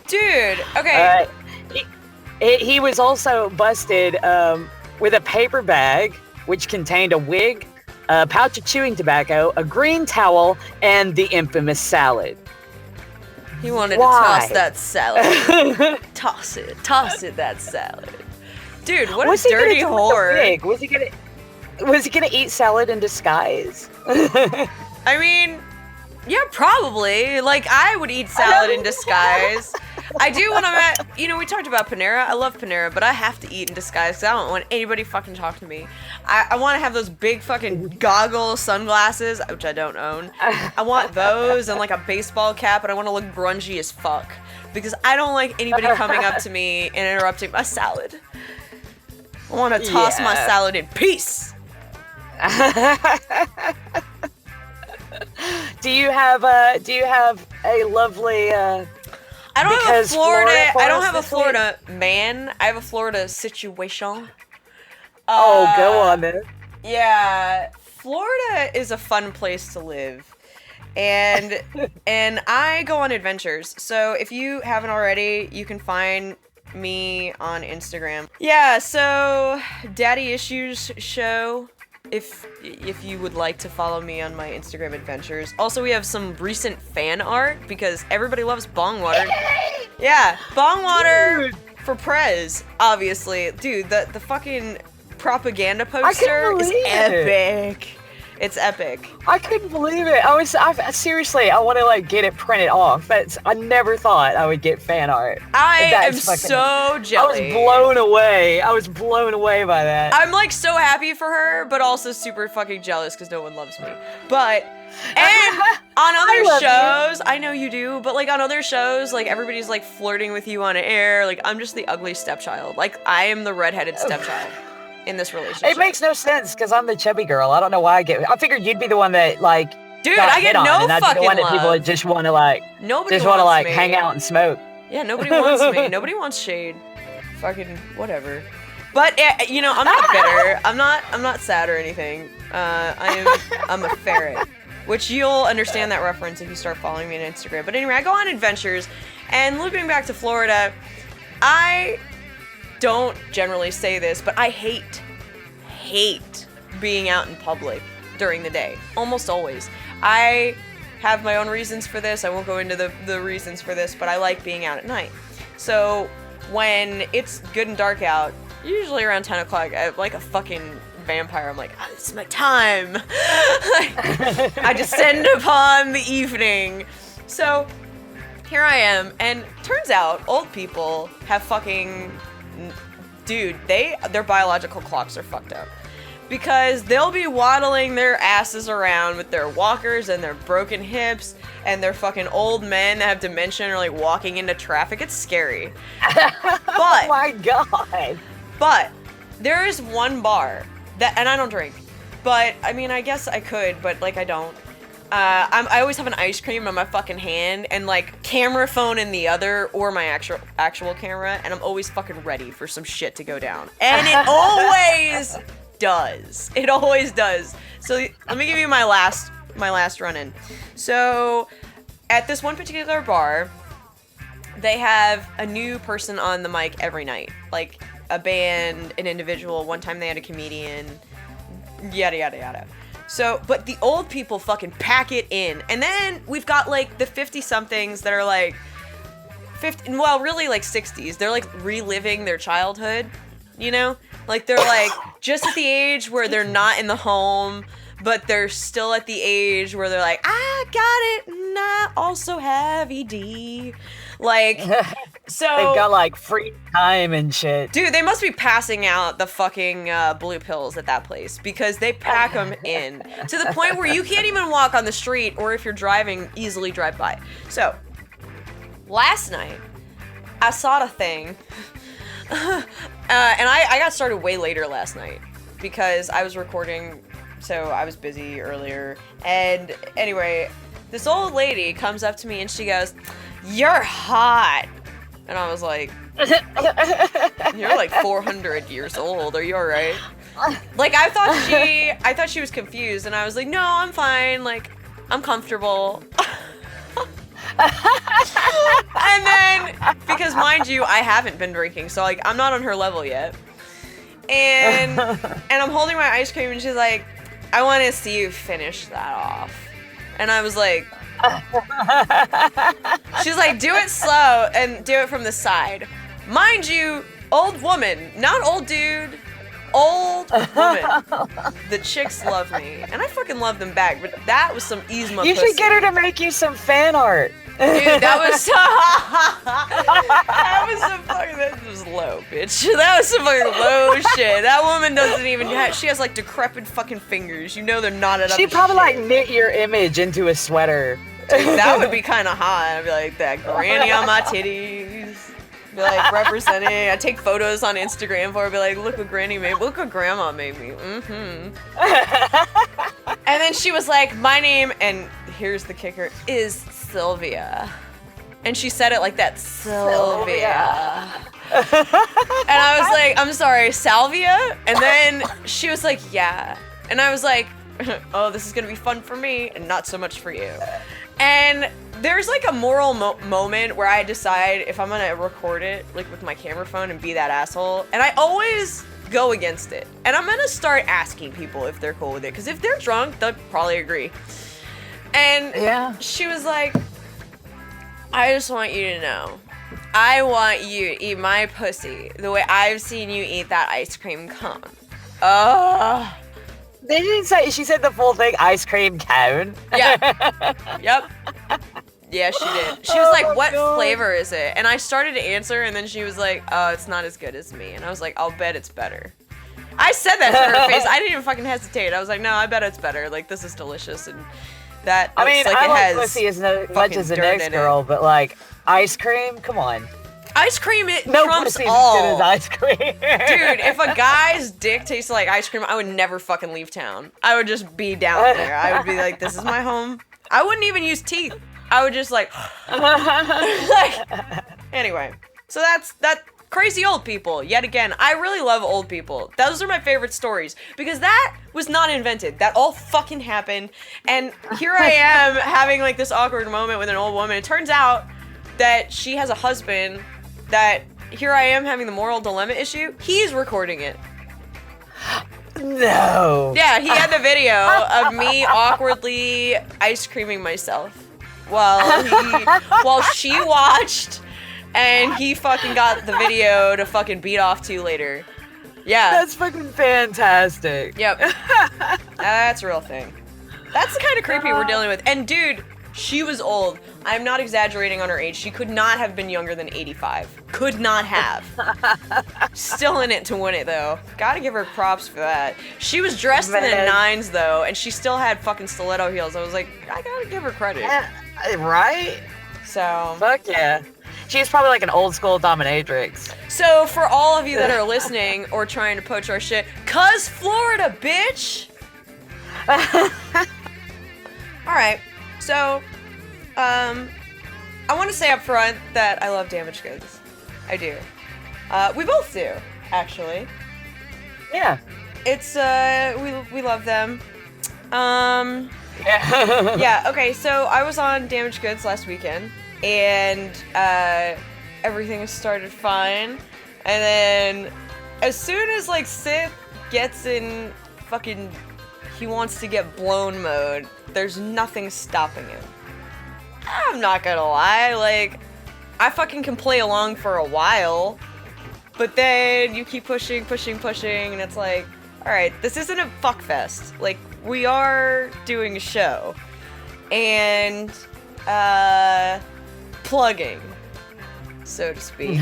Dude, okay. He was also busted with a paper bag, which contained a wig, a pouch of chewing tobacco, a green towel, and the infamous salad. He wanted to toss that salad. Toss it, that salad. Dude, what a dirty whore. Was he gonna eat salad in disguise? I mean, yeah, probably. Like, I would eat salad in disguise. I do when I'm at, we talked about Panera. I love Panera, but I have to eat in disguise because I don't want anybody fucking talk to me. I want to have those big fucking goggle sunglasses, which I don't own. I want those and like a baseball cap, and I want to look grungy as fuck because I don't like anybody coming up to me and interrupting my salad. I want to toss my salad in peace. Do you have a lovely I don't have a Florida man. I have a Florida situation. Go on then. Yeah, Florida is a fun place to live. And I go on adventures. So if you haven't already, you can find me on Instagram. Yeah, so Daddy Issues Show. If you would like to follow me on my Instagram adventures. Also, we have some recent fan art because everybody loves Bongwater. Yeah, Bongwater for Prez, obviously. Dude, the fucking propaganda poster is epic. It's epic. I couldn't believe it. Seriously, I want to like get it printed off. But I never thought I would get fan art. I am so jelly. I was blown away. I was blown away by that. I'm like so happy for her, but also super fucking jealous because no one loves me. But and on other shows, I know you do, but like on other shows, like everybody's like flirting with you on air. Like I'm just the ugly stepchild. Like I am the redheaded stepchild in this relationship. It makes no sense because I'm the chubby girl. I don't know why I figured you'd be the one that like. Dude, I get no and I'd be the one fucking that people love. just want to like. Nobody just want to like me. hang out and smoke. Yeah, nobody wants me. Nobody wants shade. Fucking whatever. But you know, I'm not bitter. I'm not sad or anything. I'm a ferret, which you'll understand that reference if you start following me on Instagram. But anyway, I go on adventures, and looping back to Florida, I don't generally say this, but I hate being out in public during the day. Almost always. I have my own reasons for this. I won't go into the reasons for this, but I like being out at night. So when it's good and dark out, usually around 10 o'clock, like a fucking vampire, I'm like, it's my time. I descend upon the evening. So here I am, and turns out old people have fucking, dude, their biological clocks are fucked up. Because they'll be waddling their asses around with their walkers and their broken hips and their fucking old men that have dementia and are like walking into traffic. It's scary. Oh my God. But there is one bar that, and I don't drink, but I mean, I guess I could, but like I don't. I always have an ice cream in my fucking hand and like camera phone in the other, or my actual camera, and I'm always fucking ready for some shit to go down. And it always does. It always does. So let me give you my last run-in. So at this one particular bar, they have a new person on the mic every night, like a band, an individual. One time they had a comedian, yada yada yada. So, but the old people fucking pack it in, and then we've got like the 50-somethings that are like 50, well, really like 60s. They're like reliving their childhood, you know? Like they're like just at the age where they're not in the home, but they're still at the age where they're like, I got it, and I also have ED. Like, so they've got like free time and shit. Dude, they must be passing out the fucking blue pills at that place because they pack them in to the point where you can't even walk on the street, or if you're driving, easily drive by. So, last night, I saw the thing. And I got started way later last night because I was recording, so I was busy earlier. And anyway, this old lady comes up to me and she goes, "You're hot." And I was like, "You're like 400 years old. Are you all right?" Like I thought she was confused, and I was like, "No, I'm fine. Like I'm comfortable." And then, because mind you, I haven't been drinking, so like I'm not on her level yet. And I'm holding my ice cream, and she's like, "I want to see you finish that off." And I was like, she's like, "Do it slow and do it from the side." Mind you, old woman, not old dude, old woman. The chicks love me, and I fucking love them back, but that was some Yzma You pussy. should get her to make you some fan art. Dude, that was that was low, bitch. That was some fucking low shit. That woman doesn't even she has like decrepit fucking fingers. You know they're knotted up. She'd probably like knit your image into a sweater. Dude, that would be kind of hot. I'd be like, that granny on my titties. Be like representing. I take photos on Instagram for her. Be like, look what granny made. Look what grandma made me. Mm-hmm. And then she was like, my name, and here's the kicker, is Sylvia. And she said it like that, Sylvia. And I was like, I'm sorry, Salvia? And then she was like, yeah. And I was like, oh, this is gonna be fun for me and not so much for you. And there's like a moral moment where I decide if I'm gonna record it like with my camera phone and be that asshole. And I always go against it. And I'm gonna start asking people if they're cool with it. Because if they're drunk, they'll probably agree. And yeah, she was like, I just want you to know, I want you to eat my pussy the way I've seen you eat that ice cream cone. Did she say, she said the full thing, ice cream cone? Yeah. Yep. Yeah, she did. She was like, what flavor is it? And I started to answer, and then she was like, oh, it's not as good as me. And I was like, I'll bet it's better. I said that to her face. I didn't even fucking hesitate. I was like, no, I bet it's better. Like, this is delicious. And that I mean, like I it like has pussy as much as the dirt next in girl, but like, ice cream? Come on. Ice cream, it No trumps pussy's all. as good as ice cream. Dude, if a guy's dick tasted like ice cream, I would never fucking leave town. I would just be down there. I would be like, this is my home. I wouldn't even use teeth. I would just like, anyway. So that's crazy old people. Yet again, I really love old people. Those are my favorite stories because that was not invented. That all fucking happened. And here I am having like this awkward moment with an old woman. It turns out that she has a husband that here I am having the moral dilemma issue. He's recording it. No. Yeah, he had the video of me awkwardly ice creaming myself while she watched, and he fucking got the video to fucking beat off to later. Yeah. That's fucking fantastic. Yep. That's a real thing. That's the kind of creepy we're dealing with. And dude, she was old. I'm not exaggerating on her age. She could not have been younger than 85. Could not have. Still in it to win it, though. Gotta give her props for that. She was dressed in the 9s, though, and she still had fucking stiletto heels. I was like, I gotta give her credit. Right? So. Fuck yeah. She's probably like an old school dominatrix. So, for all of you that are listening or trying to poach our shit, 'cause Florida, bitch! Alright. So, I want to say up front that I love damaged goods. I do. We both do, actually. Yeah. It's, we love them. Yeah, okay, so I was on damaged goods last weekend, and, everything started fine, and then, as soon as, like, Sith gets in fucking, he wants to get blown mode, there's nothing stopping him. I'm not gonna lie, like, I fucking can play along for a while, but then you keep pushing, and it's like, alright, this isn't a fuckfest. Like, we are doing a show. And, plugging, so to speak.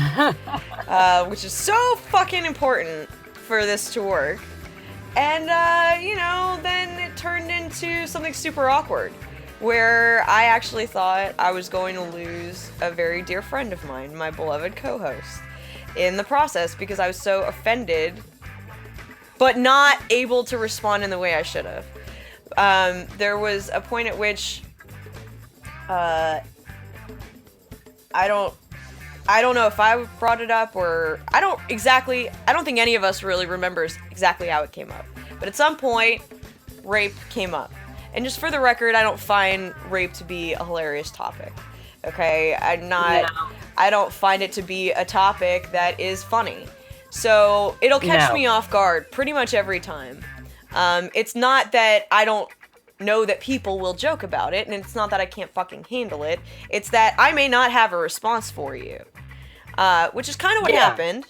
Which is so fucking important for this to work. And, you know, then it turned into something super awkward, where I actually thought I was going to lose a very dear friend of mine, my beloved co-host, in the process because I was so offended, but not able to respond in the way I should have. There was a point at which, I don't know if I brought it up or I don't think any of us really remembers exactly how it came up. But at some point, rape came up. And just for the record, I don't find rape to be a hilarious topic. Okay? I don't find it to be a topic that is funny. So it'll catch me off guard pretty much every time. It's not that I don't know that people will joke about it, and it's not that I can't fucking handle it. It's that I may not have a response for you. Which is kind of what happened.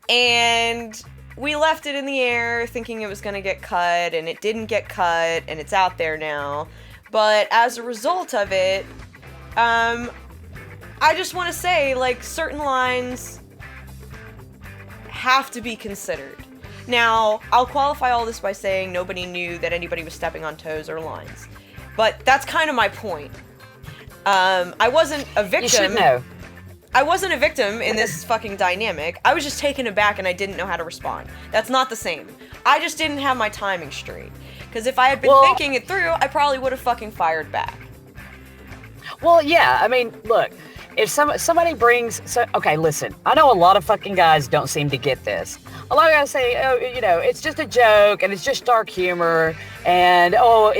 And we left it in the air thinking it was going to get cut, and it didn't get cut, and it's out there now. But as a result of it, I just want to say, like, certain lines have to be considered. Now, I'll qualify all this by saying nobody knew that anybody was stepping on toes or lines. But that's kind of my point. I wasn't a victim. You should know. I wasn't a victim in this fucking dynamic. I was just taken aback and I didn't know how to respond. That's not the same. I just didn't have my timing straight. Because if I had been thinking it through, I probably would have fucking fired back. Well, yeah, I mean, look, if somebody brings... okay, listen, I know a lot of fucking guys don't seem to get this. A lot of guys say, oh, you know, it's just a joke, and it's just dark humor, and,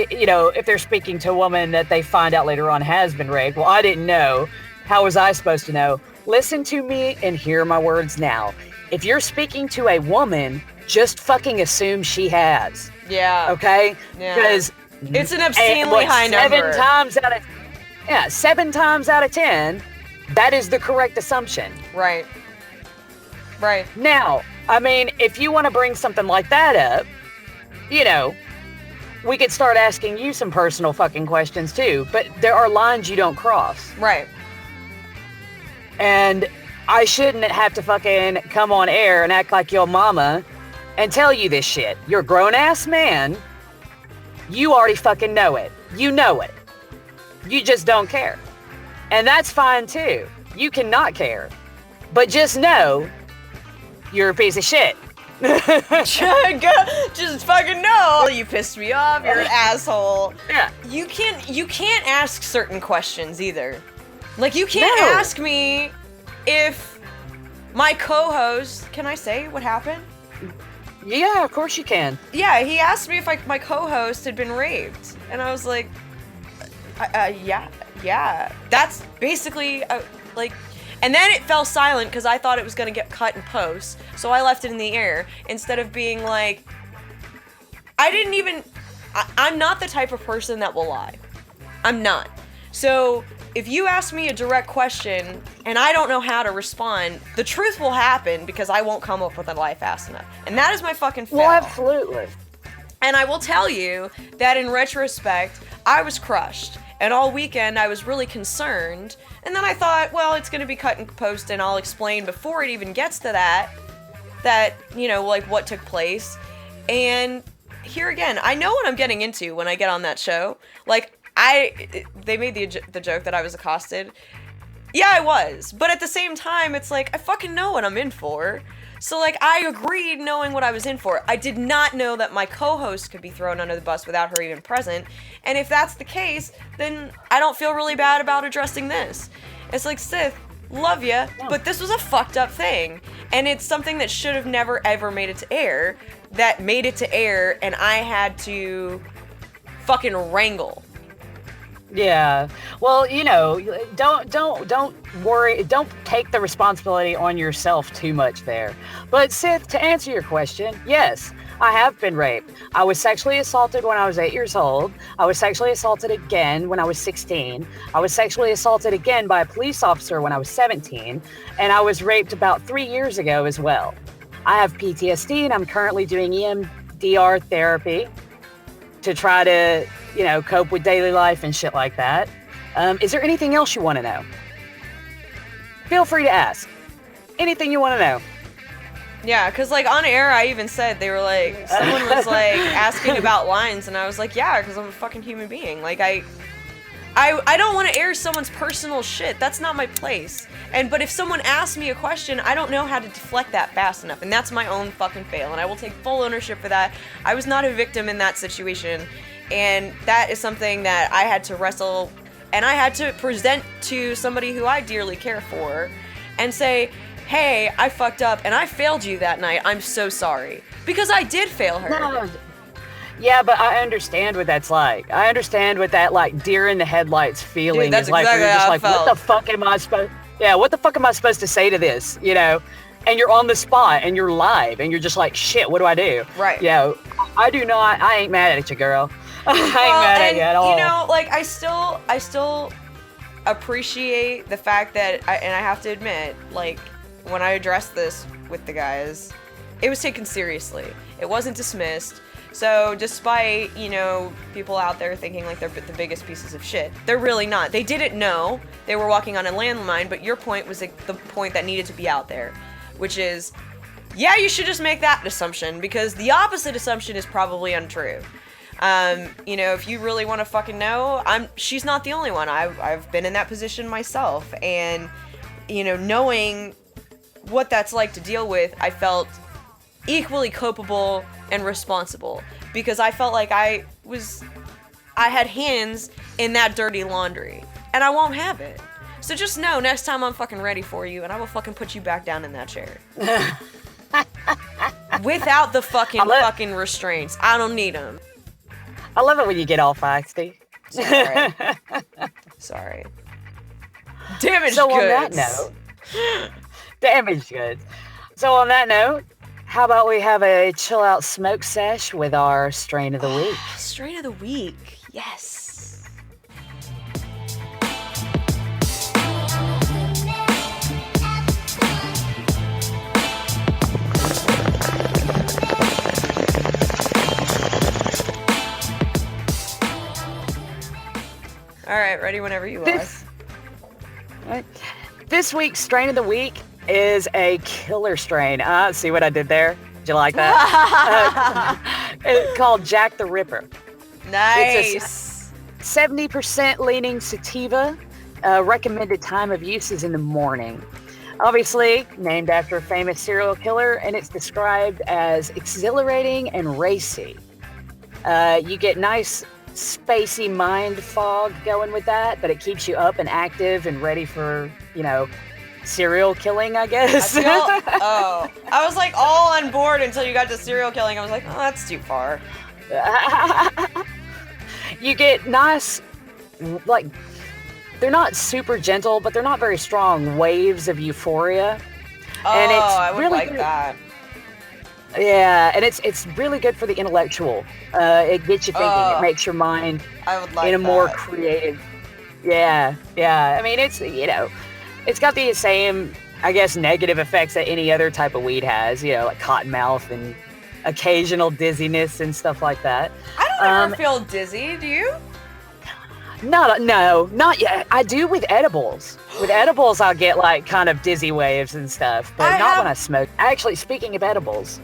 you know, if they're speaking to a woman that they find out later on has been raped, well, I didn't know. How was I supposed to know? Listen to me and hear my words now. If you're speaking to a woman, just fucking assume she has. Yeah. Okay? Yeah. Because it's an obscenely high number. 7 times out of 10, that is the correct assumption. Right. Right. Now, I mean, if you want to bring something like that up, you know, we could start asking you some personal fucking questions too. But there are lines you don't cross. Right. And I shouldn't have to fucking come on air and act like your mama and tell you this shit. You're a grown-ass man. You already fucking know it. You know it. You just don't care. And that's fine too. You cannot care. But just know you're a piece of shit. Just fucking know. You pissed me off. You're an asshole. Yeah. You can't ask certain questions either. Like, you can't ask me if my co-host, can I say what happened? Yeah, of course you can. Yeah, he asked me if my co-host had been raped. And I was like, yeah. That's basically, like... And then it fell silent because I thought it was going to get cut in post. So I left it in the air instead of being like... I'm not the type of person that will lie. I'm not. So if you ask me a direct question and I don't know how to respond, the truth will happen because I won't come up with a lie fast enough. And that is my fucking fail. Well, absolutely. And I will tell you that in retrospect, I was crushed. And all weekend, I was really concerned. And then I thought, well, it's going to be cut in post, and I'll explain before it even gets to that, you know, like, what took place. And here again, I know what I'm getting into when I get on that show. Like, they made the joke that I was accosted. Yeah, I was. But at the same time, it's like, I fucking know what I'm in for. So, like, I agreed knowing what I was in for. I did not know that my co-host could be thrown under the bus without her even present. And if that's the case, then I don't feel really bad about addressing this. It's like, Sith, love ya, but this was a fucked up thing. And it's something that should have never, ever made it to air, that made it to air, and I had to fucking wrangle. Yeah. Well, you know, don't worry. Don't take the responsibility on yourself too much there. But Sith, to answer your question, yes, I have been raped. I was sexually assaulted when I was 8 years old. I was sexually assaulted again when I was 16. I was sexually assaulted again by a police officer when I was 17. And I was raped about 3 years ago as well. I have PTSD and I'm currently doing EMDR therapy to try to, you know, cope with daily life and shit like that. Is there anything else you want to know? Feel free to ask. Anything you want to know. Yeah, because, like, on air, I even said, they were like, someone was, like, asking about lines, and I was like, yeah, because I'm a fucking human being. Like, I don't want to air someone's personal shit. That's not my place. But if someone asks me a question, I don't know how to deflect that fast enough, and that's my own fucking fail, and I will take full ownership for that. I was not a victim in that situation, and that is something that I had to wrestle, and I had to present to somebody who I dearly care for, and say, hey, I fucked up, and I failed you that night. I'm so sorry. Because I did fail her. No. Yeah, but I understand what that's like. I understand what that, like, deer in the headlights feeling that's is like. Exactly where you're just how like, I felt. what the fuck am I supposed... Yeah, what the fuck am I supposed to say to this, you know? And you're on the spot, and you're live, and you're just like, shit, what do I do? Right. Yeah, I ain't mad at you, girl. I ain't mad at you at all. You know, like, I still appreciate the fact that, and I have to admit, like, when I addressed this with the guys, it was taken seriously. It wasn't dismissed. So despite, you know, people out there thinking like they're the biggest pieces of shit, they're really not. They didn't know they were walking on a landmine, but your point was like, the point that needed to be out there, which is, yeah, you should just make that assumption, because the opposite assumption is probably untrue. You know, if you really want to fucking know, she's not the only one. I've been in that position myself, and, you know, knowing what that's like to deal with, I felt equally culpable and responsible, because I felt like I had hands in that dirty laundry, and I won't have it. So just know, next time I'm fucking ready for you, and I will fucking put you back down in that chair. Without the fucking restraints. I don't need them. I love it when you get all feisty. Sorry. Damaged so goods. On that note, damaged goods. So on that note, how about we have a chill out smoke sesh with our strain of the week? Strain of the week. Yes. All right, ready whenever you are. This week's strain of the week is a killer strain. See what I did there? Did you like that? It's called Jack the Ripper. Nice. It's a 70% leaning sativa. Recommended time of use is in the morning. Obviously, named after a famous serial killer, and it's described as exhilarating and racy. You get nice spacey mind fog going with that, but it keeps you up and active and ready for, serial killing, I guess. I was like all on board until you got to serial killing. I was like, oh, that's too far. You get nice, like, they're not super gentle, but they're not very strong waves of euphoria. And it's I would really like good. that. Yeah, and it's really good for the intellectual. It gets you thinking. It makes your mind I would like in a more that. creative. Yeah. I mean, it's it's got the same, I guess, negative effects that any other type of weed has. Like cottonmouth and occasional dizziness and stuff like that. I don't ever feel dizzy. Do you? No, not yet. I do with edibles. With edibles, I'll get like kind of dizzy waves and stuff, but not when I smoke. Actually, speaking of edibles,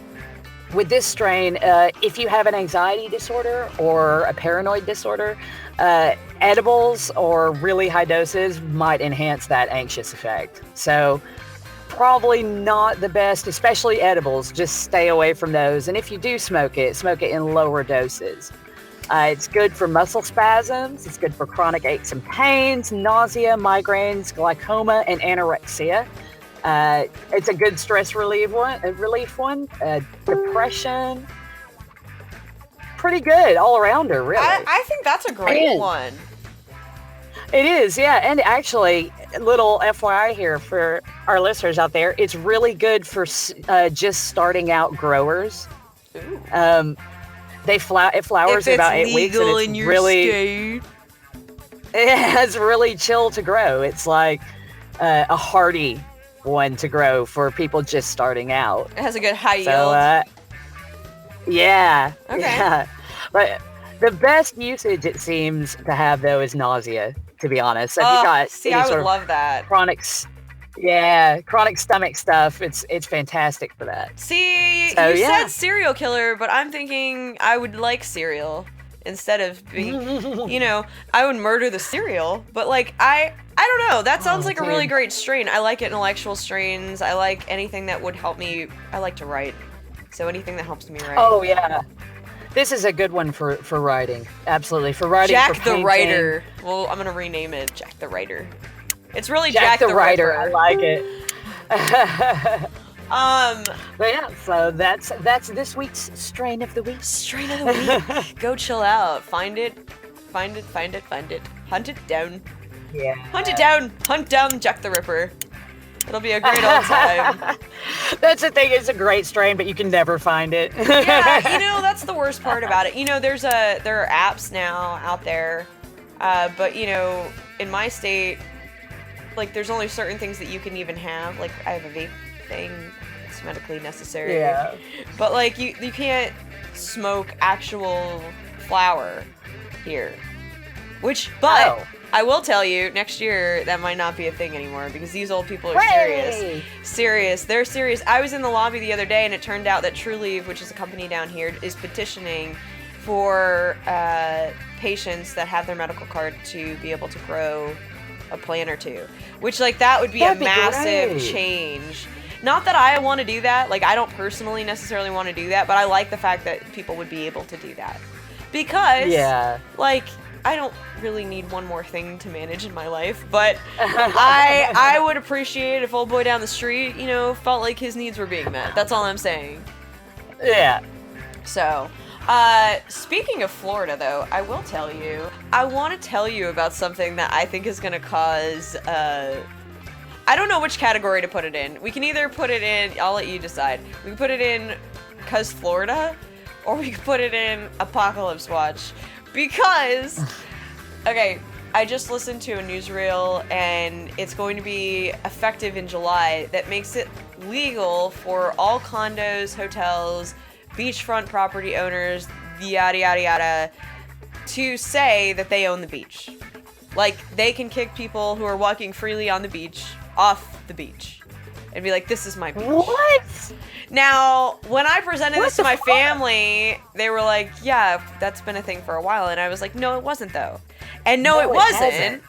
with this strain, if you have an anxiety disorder or a paranoid disorder, edibles or really high doses might enhance that anxious effect. So probably not the best, especially edibles. Just stay away from those. And if you do smoke it in lower doses. It's good for muscle spasms. It's good for chronic aches and pains, nausea, migraines, glaucoma, and anorexia. It's a good stress relief one. Depression. Pretty good all arounder, really. I think that's a great one. It is, yeah. And actually, little FYI here for our listeners out there, it's really good for just starting out growers. Ooh. It flowers in about 8 weeks, and it's in your really state. it's really chill to grow. It's like a hardy one to grow for people just starting out. It has a good high yield. So, yeah. Okay. Yeah. But the best usage it seems to have though is nausea. To be honest, if you got any I sort would of love that. chronic stomach stuff, it's fantastic for that. See, So, you yeah. said serial killer, but I'm thinking I would like cereal instead of being, I would murder the cereal. But like, I don't know. That sounds like a really great strain. I like intellectual strains. I like anything that would help me. I like to write, so anything that helps me write. Oh yeah, this is a good one for writing. Absolutely, for writing. Jack for the painting. Writer. Well, I'm gonna rename it Jack the Writer. It's really Jack the Writer. Ripper. I like it. But yeah, so that's this week's strain of the week. Strain of the week. Go chill out. Find it. Hunt it down. Yeah. Hunt it down. Hunt down Jack the Ripper. It'll be a great old time. That's the thing. It's a great strain, but you can never find it. Yeah, that's the worst part about it. There are apps now out there, but in my state, like there's only certain things that you can even have. Like I have a vape thing. It's medically necessary. Yeah. But like you can't smoke actual flower here. But I will tell you, next year that might not be a thing anymore because these old people are serious. They're serious. I was in the lobby the other day and it turned out that True Leave, which is a company down here, is petitioning for patients that have their medical card to be able to grow a plant or two, which like that would be That'd a be massive great. change. Not that I want to do that. Like I don't personally necessarily want to do that, but I like the fact that people would be able to do that because like I don't really need one more thing to manage in my life, but I would appreciate if old boy down the street, felt like his needs were being met. That's all I'm saying. Yeah. So, speaking of Florida, though, I want to tell you about something that I think is going to cause, I don't know which category to put it in. We can either put it in, I'll let you decide. We can put it in 'cause Florida, or we can put it in Apocalypse Watch. Because, okay, I just listened to a newsreel and it's going to be effective in July that makes it legal for all condos, hotels, beachfront property owners, yada yada yada, to say that they own the beach. Like, they can kick people who are walking freely on the beach off the beach and be like, this is my beach. What? Now, when I presented this to my family, they were like, yeah, that's been a thing for a while. And I was like, no, it wasn't, though. And no, it wasn't.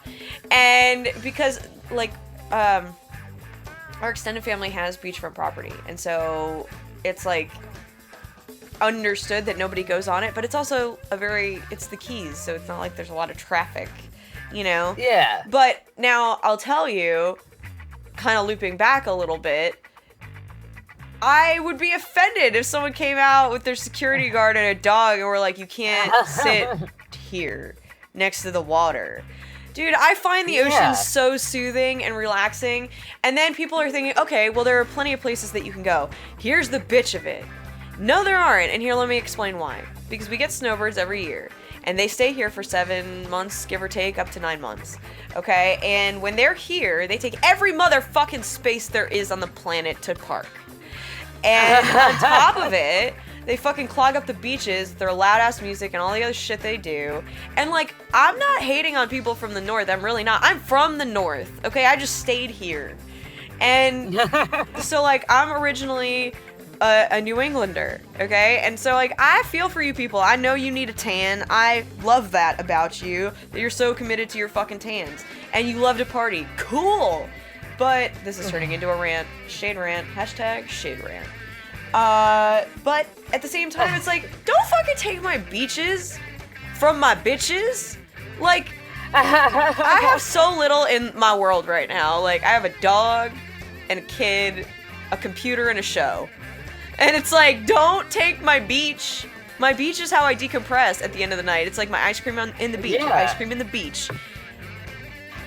And because, like, our extended family has beachfront property. And so it's, like, understood that nobody goes on it. But it's also it's the Keys. So it's not like there's a lot of traffic, you know? Yeah. But now, I'll tell you, kind of looping back a little bit, I would be offended if someone came out with their security guard and a dog and were like, you can't sit here next to the water. Dude, I find the ocean so soothing and relaxing. And then people are thinking, okay, well, there are plenty of places that you can go. Here's the bitch of it. No, there aren't. And here, let me explain why. Because we get snowbirds every year. And they stay here for 7 months, give or take, up to 9 months. Okay? And when they're here, they take every motherfucking space there is on the planet to park. And on top of it, they fucking clog up the beaches with their loud-ass music and all the other shit they do. And, like, I'm not hating on people from the north. I'm really not. I'm from the north, okay? I just stayed here. And so, like, I'm originally a New Englander, okay? And so, like, I feel for you people. I know you need a tan. I love that about you, that you're so committed to your fucking tans. And you love to party. Cool! But this is turning into a rant. Shade rant. Hashtag shade rant. But at the same time, it's like, don't fucking take my beaches from my bitches. Like, I have so little in my world right now. Like, I have a dog and a kid, a computer, and a show. And it's like, don't take my beach. My beach is how I decompress at the end of the night. It's like my ice cream in the beach. Yeah. Ice cream in the beach.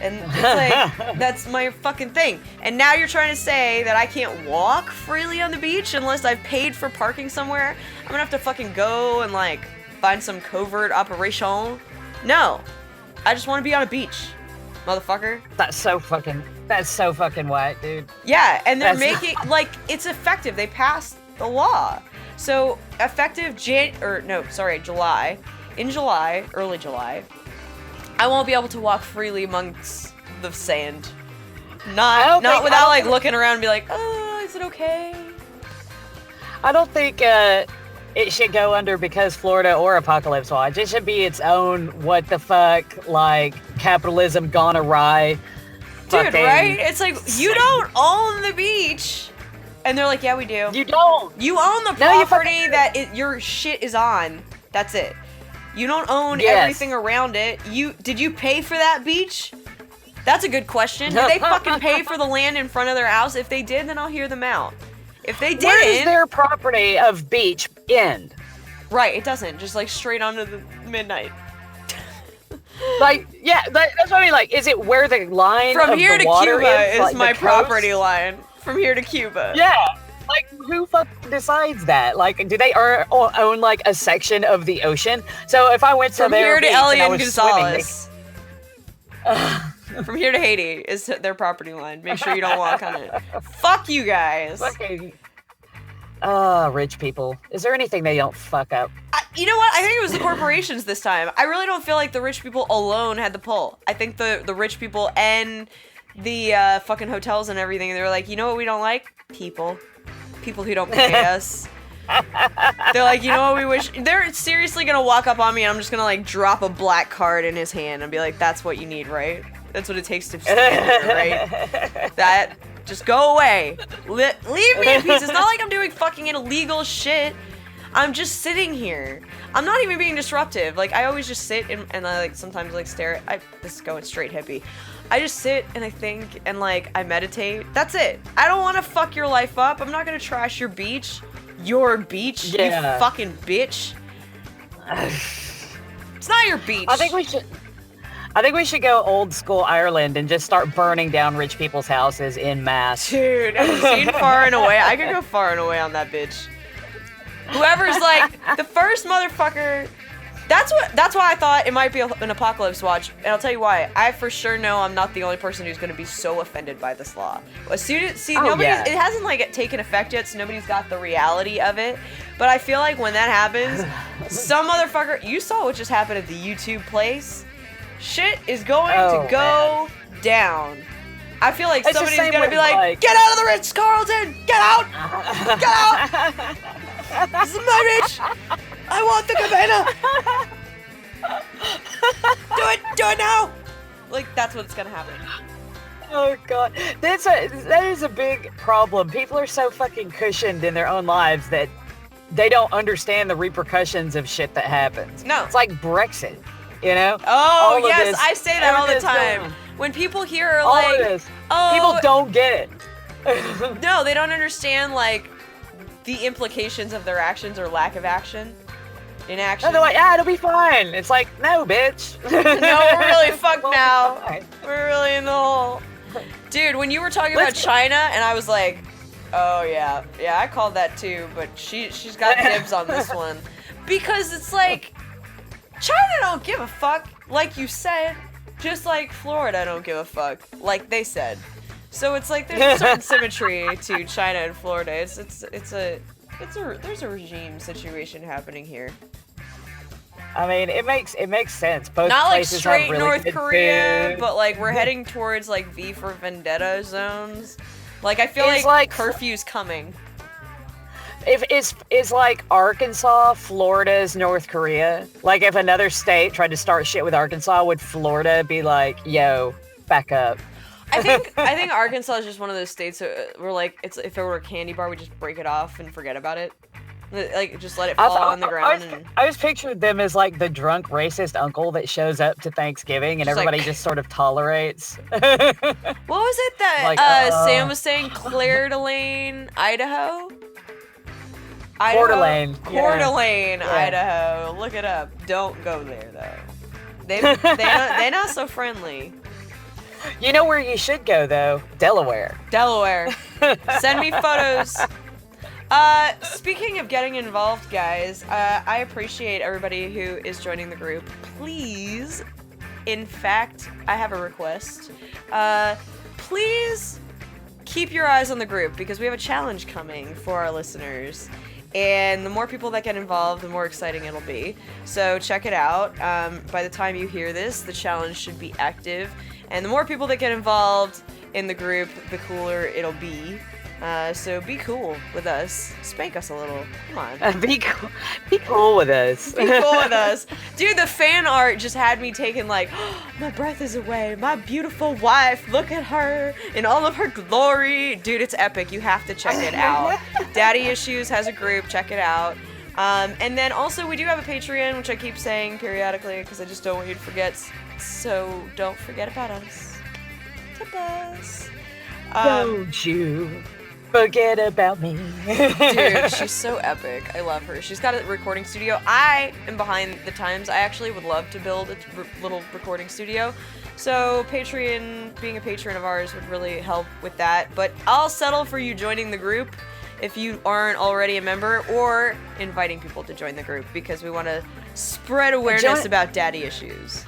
And it's like, that's my fucking thing. And now you're trying to say that I can't walk freely on the beach unless I've paid for parking somewhere? I'm gonna have to fucking go and, like, find some covert operation? No. I just want to be on a beach, motherfucker. That's so fucking white, dude. Yeah, and they're making, like, it's effective. They passed the law. So, effective July. In July, early July, I won't be able to walk freely amongst the sand. Not without, like, looking around and be like, oh, is it okay? I don't think it should go under Because Florida or Apocalypse Watch. It should be its own what the fuck, like, capitalism gone awry. Dude, right? It's like, you don't own the beach. And they're like, yeah, we do. You don't. You own the property that your shit is on. That's it. You don't own everything around it. Did you pay for that beach? That's a good question. Did they fucking pay for the land in front of their house? If they did, then I'll hear them out. If they didn't... Where does their property of beach end? Right, it doesn't. Just, like, straight onto the midnight. Like, yeah, that's what I mean. Like, is it where the line From here to Cuba is like, my property line. From here to Cuba. Yeah. Like, who fucking decides that? Like, do they own like, a section of the ocean? So if I went to From here to Elian Gonzalez. From here to Haiti is their property line. Make sure you don't walk on it. Fuck you guys. Rich people. Is there anything they don't fuck up? You know what? I think it was the corporations this time. I really don't feel like the rich people alone had the pull. I think the rich people and the fucking hotels and everything, they were like, you know what we don't like? People who don't pay us. They're like, you know what we wish? They're seriously gonna walk up on me and I'm just gonna, like, drop a black card in his hand and be like, that's what you need, right? That's what it takes to stand here, right? That, just go away. Leave me in peace. It's not like I'm doing fucking illegal shit. I'm just sitting here. I'm not even being disruptive. Like, I always just sit and I, like, sometimes, like, stare at... This is going straight hippie. I just sit and I think and, like, I meditate. That's it. I don't want to fuck your life up. I'm not going to trash your beach. Your beach, you fucking bitch. It's not your beach. I think we should go old school Ireland and just start burning down rich people's houses en masse. Dude, have you seen Far and Away? I could go far and away on that bitch. Whoever's, like, the first motherfucker... That's why I thought it might be an Apocalypse Watch, and I'll tell you why. I for sure know I'm not the only person who's going to be so offended by this law. As soon as, it hasn't, like, taken effect yet, so nobody's got the reality of it. But I feel like when that happens, some motherfucker... You saw what just happened at the YouTube place? Shit is going to go down. I feel like It's the somebody's same gonna with, be like, get out of the Ritz-Carlton! Get out! Get out! This is my Ritz! I want the cabana! Do it now! Like, that's what's gonna happen. Oh god, that is a big problem. People are so fucking cushioned in their own lives that they don't understand the repercussions of shit that happens. No. It's like Brexit, you know? Oh, All of yes, this- I say that all the everything's going time. on. When people hear, All like, of this. oh... People don't get it. No, they don't understand, like, the implications of their actions or lack of action. Inaction. No, they're like, it'll be fine. It's like, no, bitch. No, we're really fucked Well, now. fine. We're really in the hole. Dude, when you were talking about China, and I was like, oh yeah, I called that too, but she's got dibs on this one. Because it's like, China don't give a fuck, like you said, just like Florida don't give a fuck, like they said. So it's like there's a certain symmetry to China and Florida. There's a regime situation happening here. I mean, it makes sense. Both Not like places straight have really North good Korea, food. but like we're heading towards like V for Vendetta zones. Like I feel It's like like- curfew's coming. If it's like Arkansas, Florida's North Korea. Like if another state tried to start shit with Arkansas, would Florida be like, yo, back up? I think Arkansas is just one of those states where like if it were a candy bar, we just break it off and forget about it. Like just let it fall on the ground. I just pictured them as like the drunk racist uncle that shows up to Thanksgiving and Just everybody like- just sort of tolerates. What was it that Like, Sam was saying? Coeur d'Alene, Idaho. Coeur d'Alene, yeah. Coeur d'Alene, Yeah. Idaho. Look it up. Don't go there though. They're not so friendly. You know where you should go though? Delaware. Delaware. Send me photos. Speaking of getting involved, guys, I appreciate everybody who is joining the group. Please, in fact, I have a request. Please keep your eyes on the group because we have a challenge coming for our listeners. And the more people that get involved, the more exciting it'll be. So check it out. By the time you hear this, the challenge should be active. And the more people that get involved in the group, the cooler it'll be. So be cool with us. Spank us a little. Come on. Be cool with us. Be cool with us. Dude, the fan art just had me taking like, oh, my breath is away. My beautiful wife. Look at her in all of her glory. Dude, it's epic. You have to check it out. Daddy Issues has a group. Check it out. And then also we do have a Patreon, which I keep saying periodically because I just don't want you to forget. So don't forget about us. Tip us. Don't you forget about me. Dude, she's so epic. I love her. She's got a recording studio. I am behind the times. I actually would love to build a little recording studio. So Patreon, being a patron of ours would really help with that. But I'll settle for you joining the group if you aren't already a member or inviting people to join the group because we want to spread awareness about daddy issues.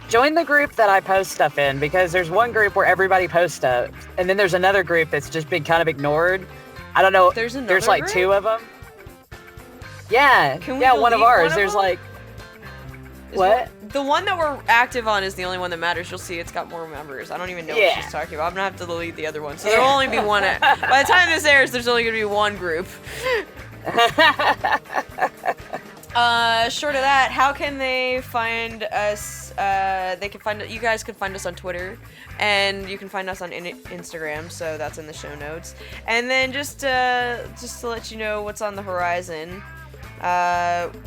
Join the group that I post stuff in because there's one group where everybody posts stuff, and then there's another group that's just been kind of ignored. I don't know. There's another like group? 2 of them. Yeah, Can we yeah, one of delete ours. one of There's them? like what? The one that we're active on is the only one that matters. You'll see it's got more members. I don't even know what Yeah. she's talking about. I'm gonna have to delete the other one. So there'll only be one. By the time this airs, there's only gonna be one group. Short of that, how can they find us? You guys can find us on Twitter, and you can find us on Instagram. So that's in the show notes. And then just to let you know what's on the horizon.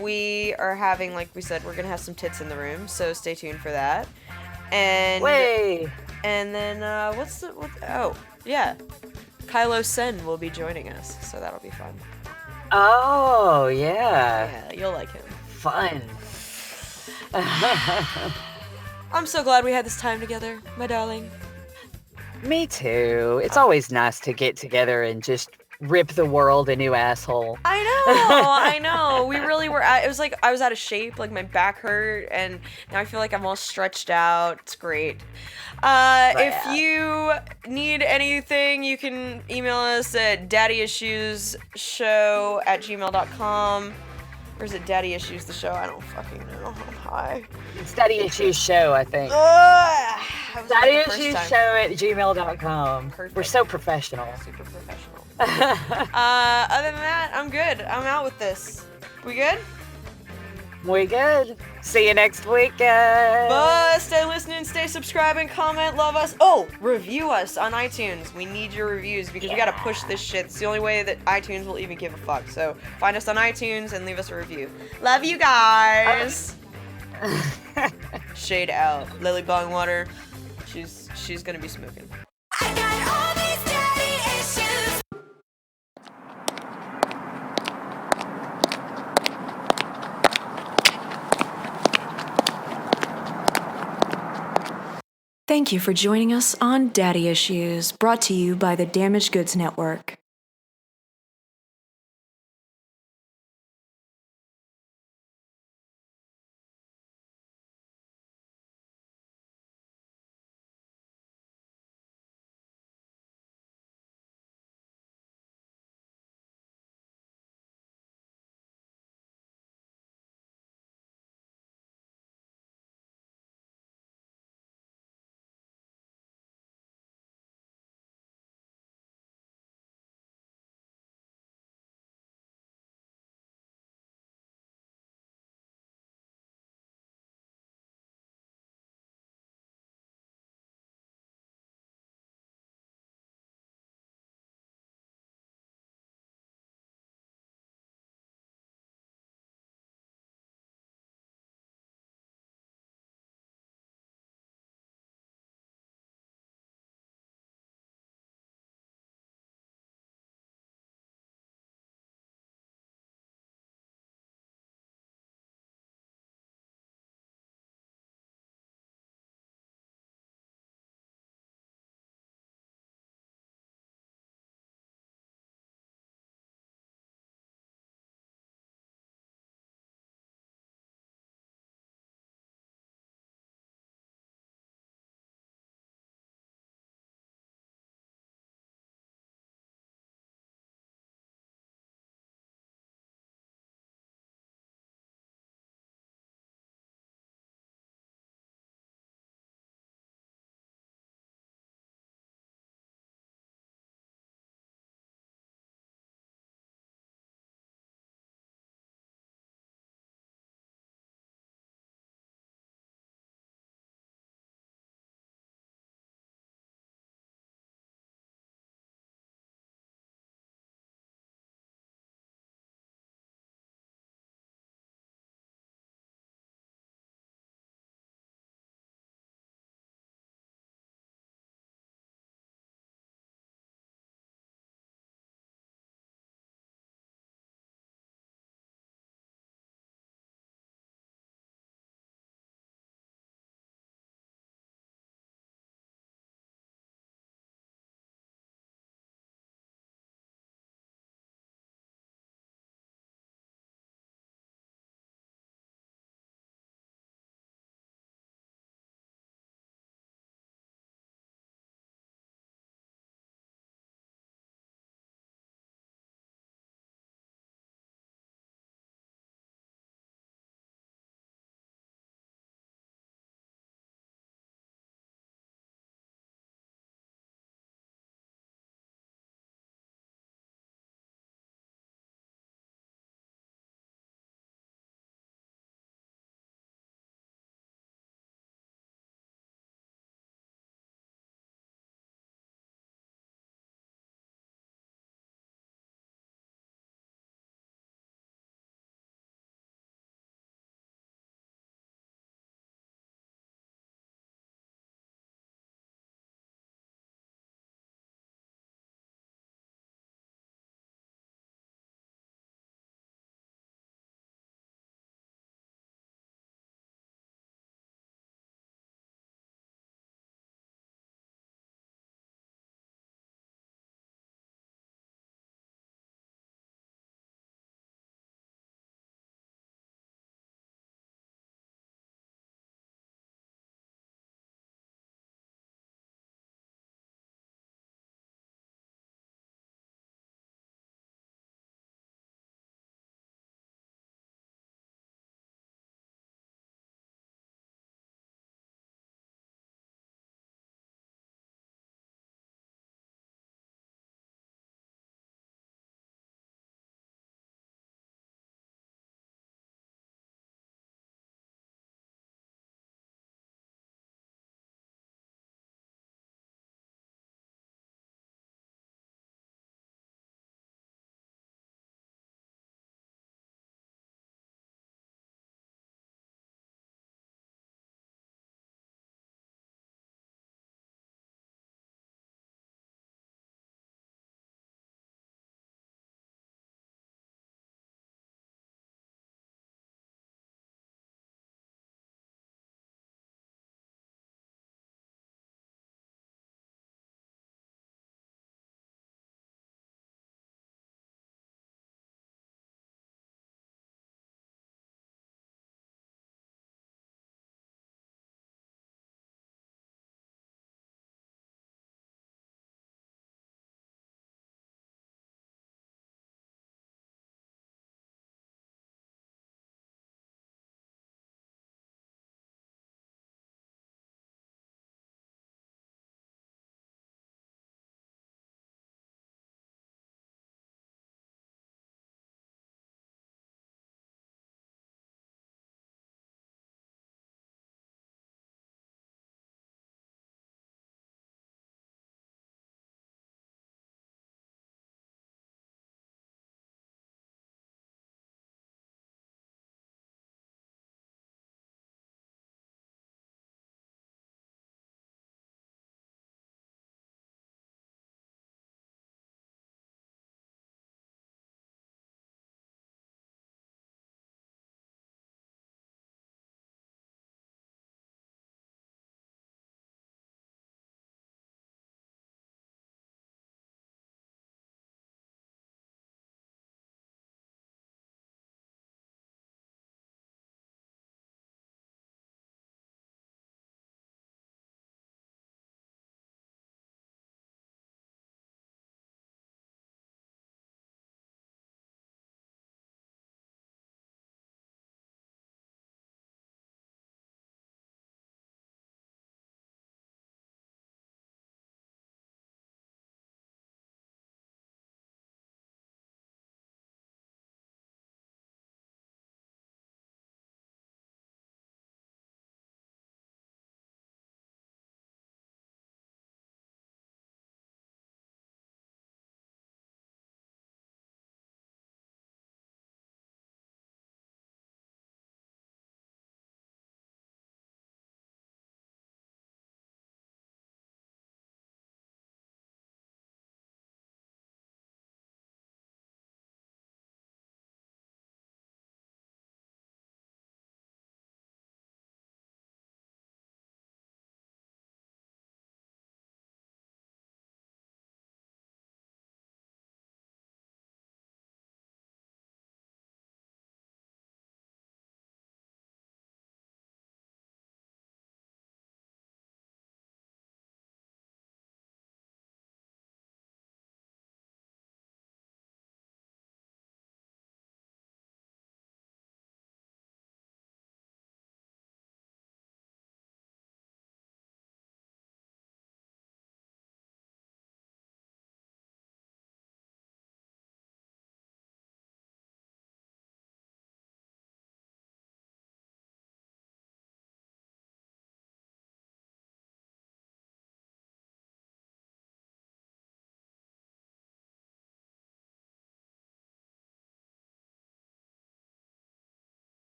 We are having, like we said, we're gonna have some tits in the room, so stay tuned for that. And and then oh yeah, Kylo Sen will be joining us, so that'll be fun. Oh yeah. Yeah, you'll like him. Fun. I'm so glad we had this time together, my darling. Me too. It's always nice to get together and just rip the world a new asshole. I know. We really were. It was like I was out of shape. Like my back hurt, and now I feel like I'm all stretched out. It's great. If you need anything, you can email us at daddyissuesshow@gmail.com. Or is it Daddy Issues the show? I don't fucking know. I'm high. It's Daddy Issues Show, I think. Daddy Issues Show at gmail.com. Perfect. We're so professional. Super professional. Other than that, I'm good. I'm out with this. We good? We good. See you next week, guys. But stay listening, stay subscribing, comment, love us. Oh, review us on iTunes. We need your reviews because we gotta push this shit. It's the only way that iTunes will even give a fuck. So find us on iTunes and leave us a review. Love you guys. Shade out. Lily Bongwater. She's gonna be smoking. I got all these daddy issues. Thank you for joining us on Daddy Issues, brought to you by the Damaged Goods Network.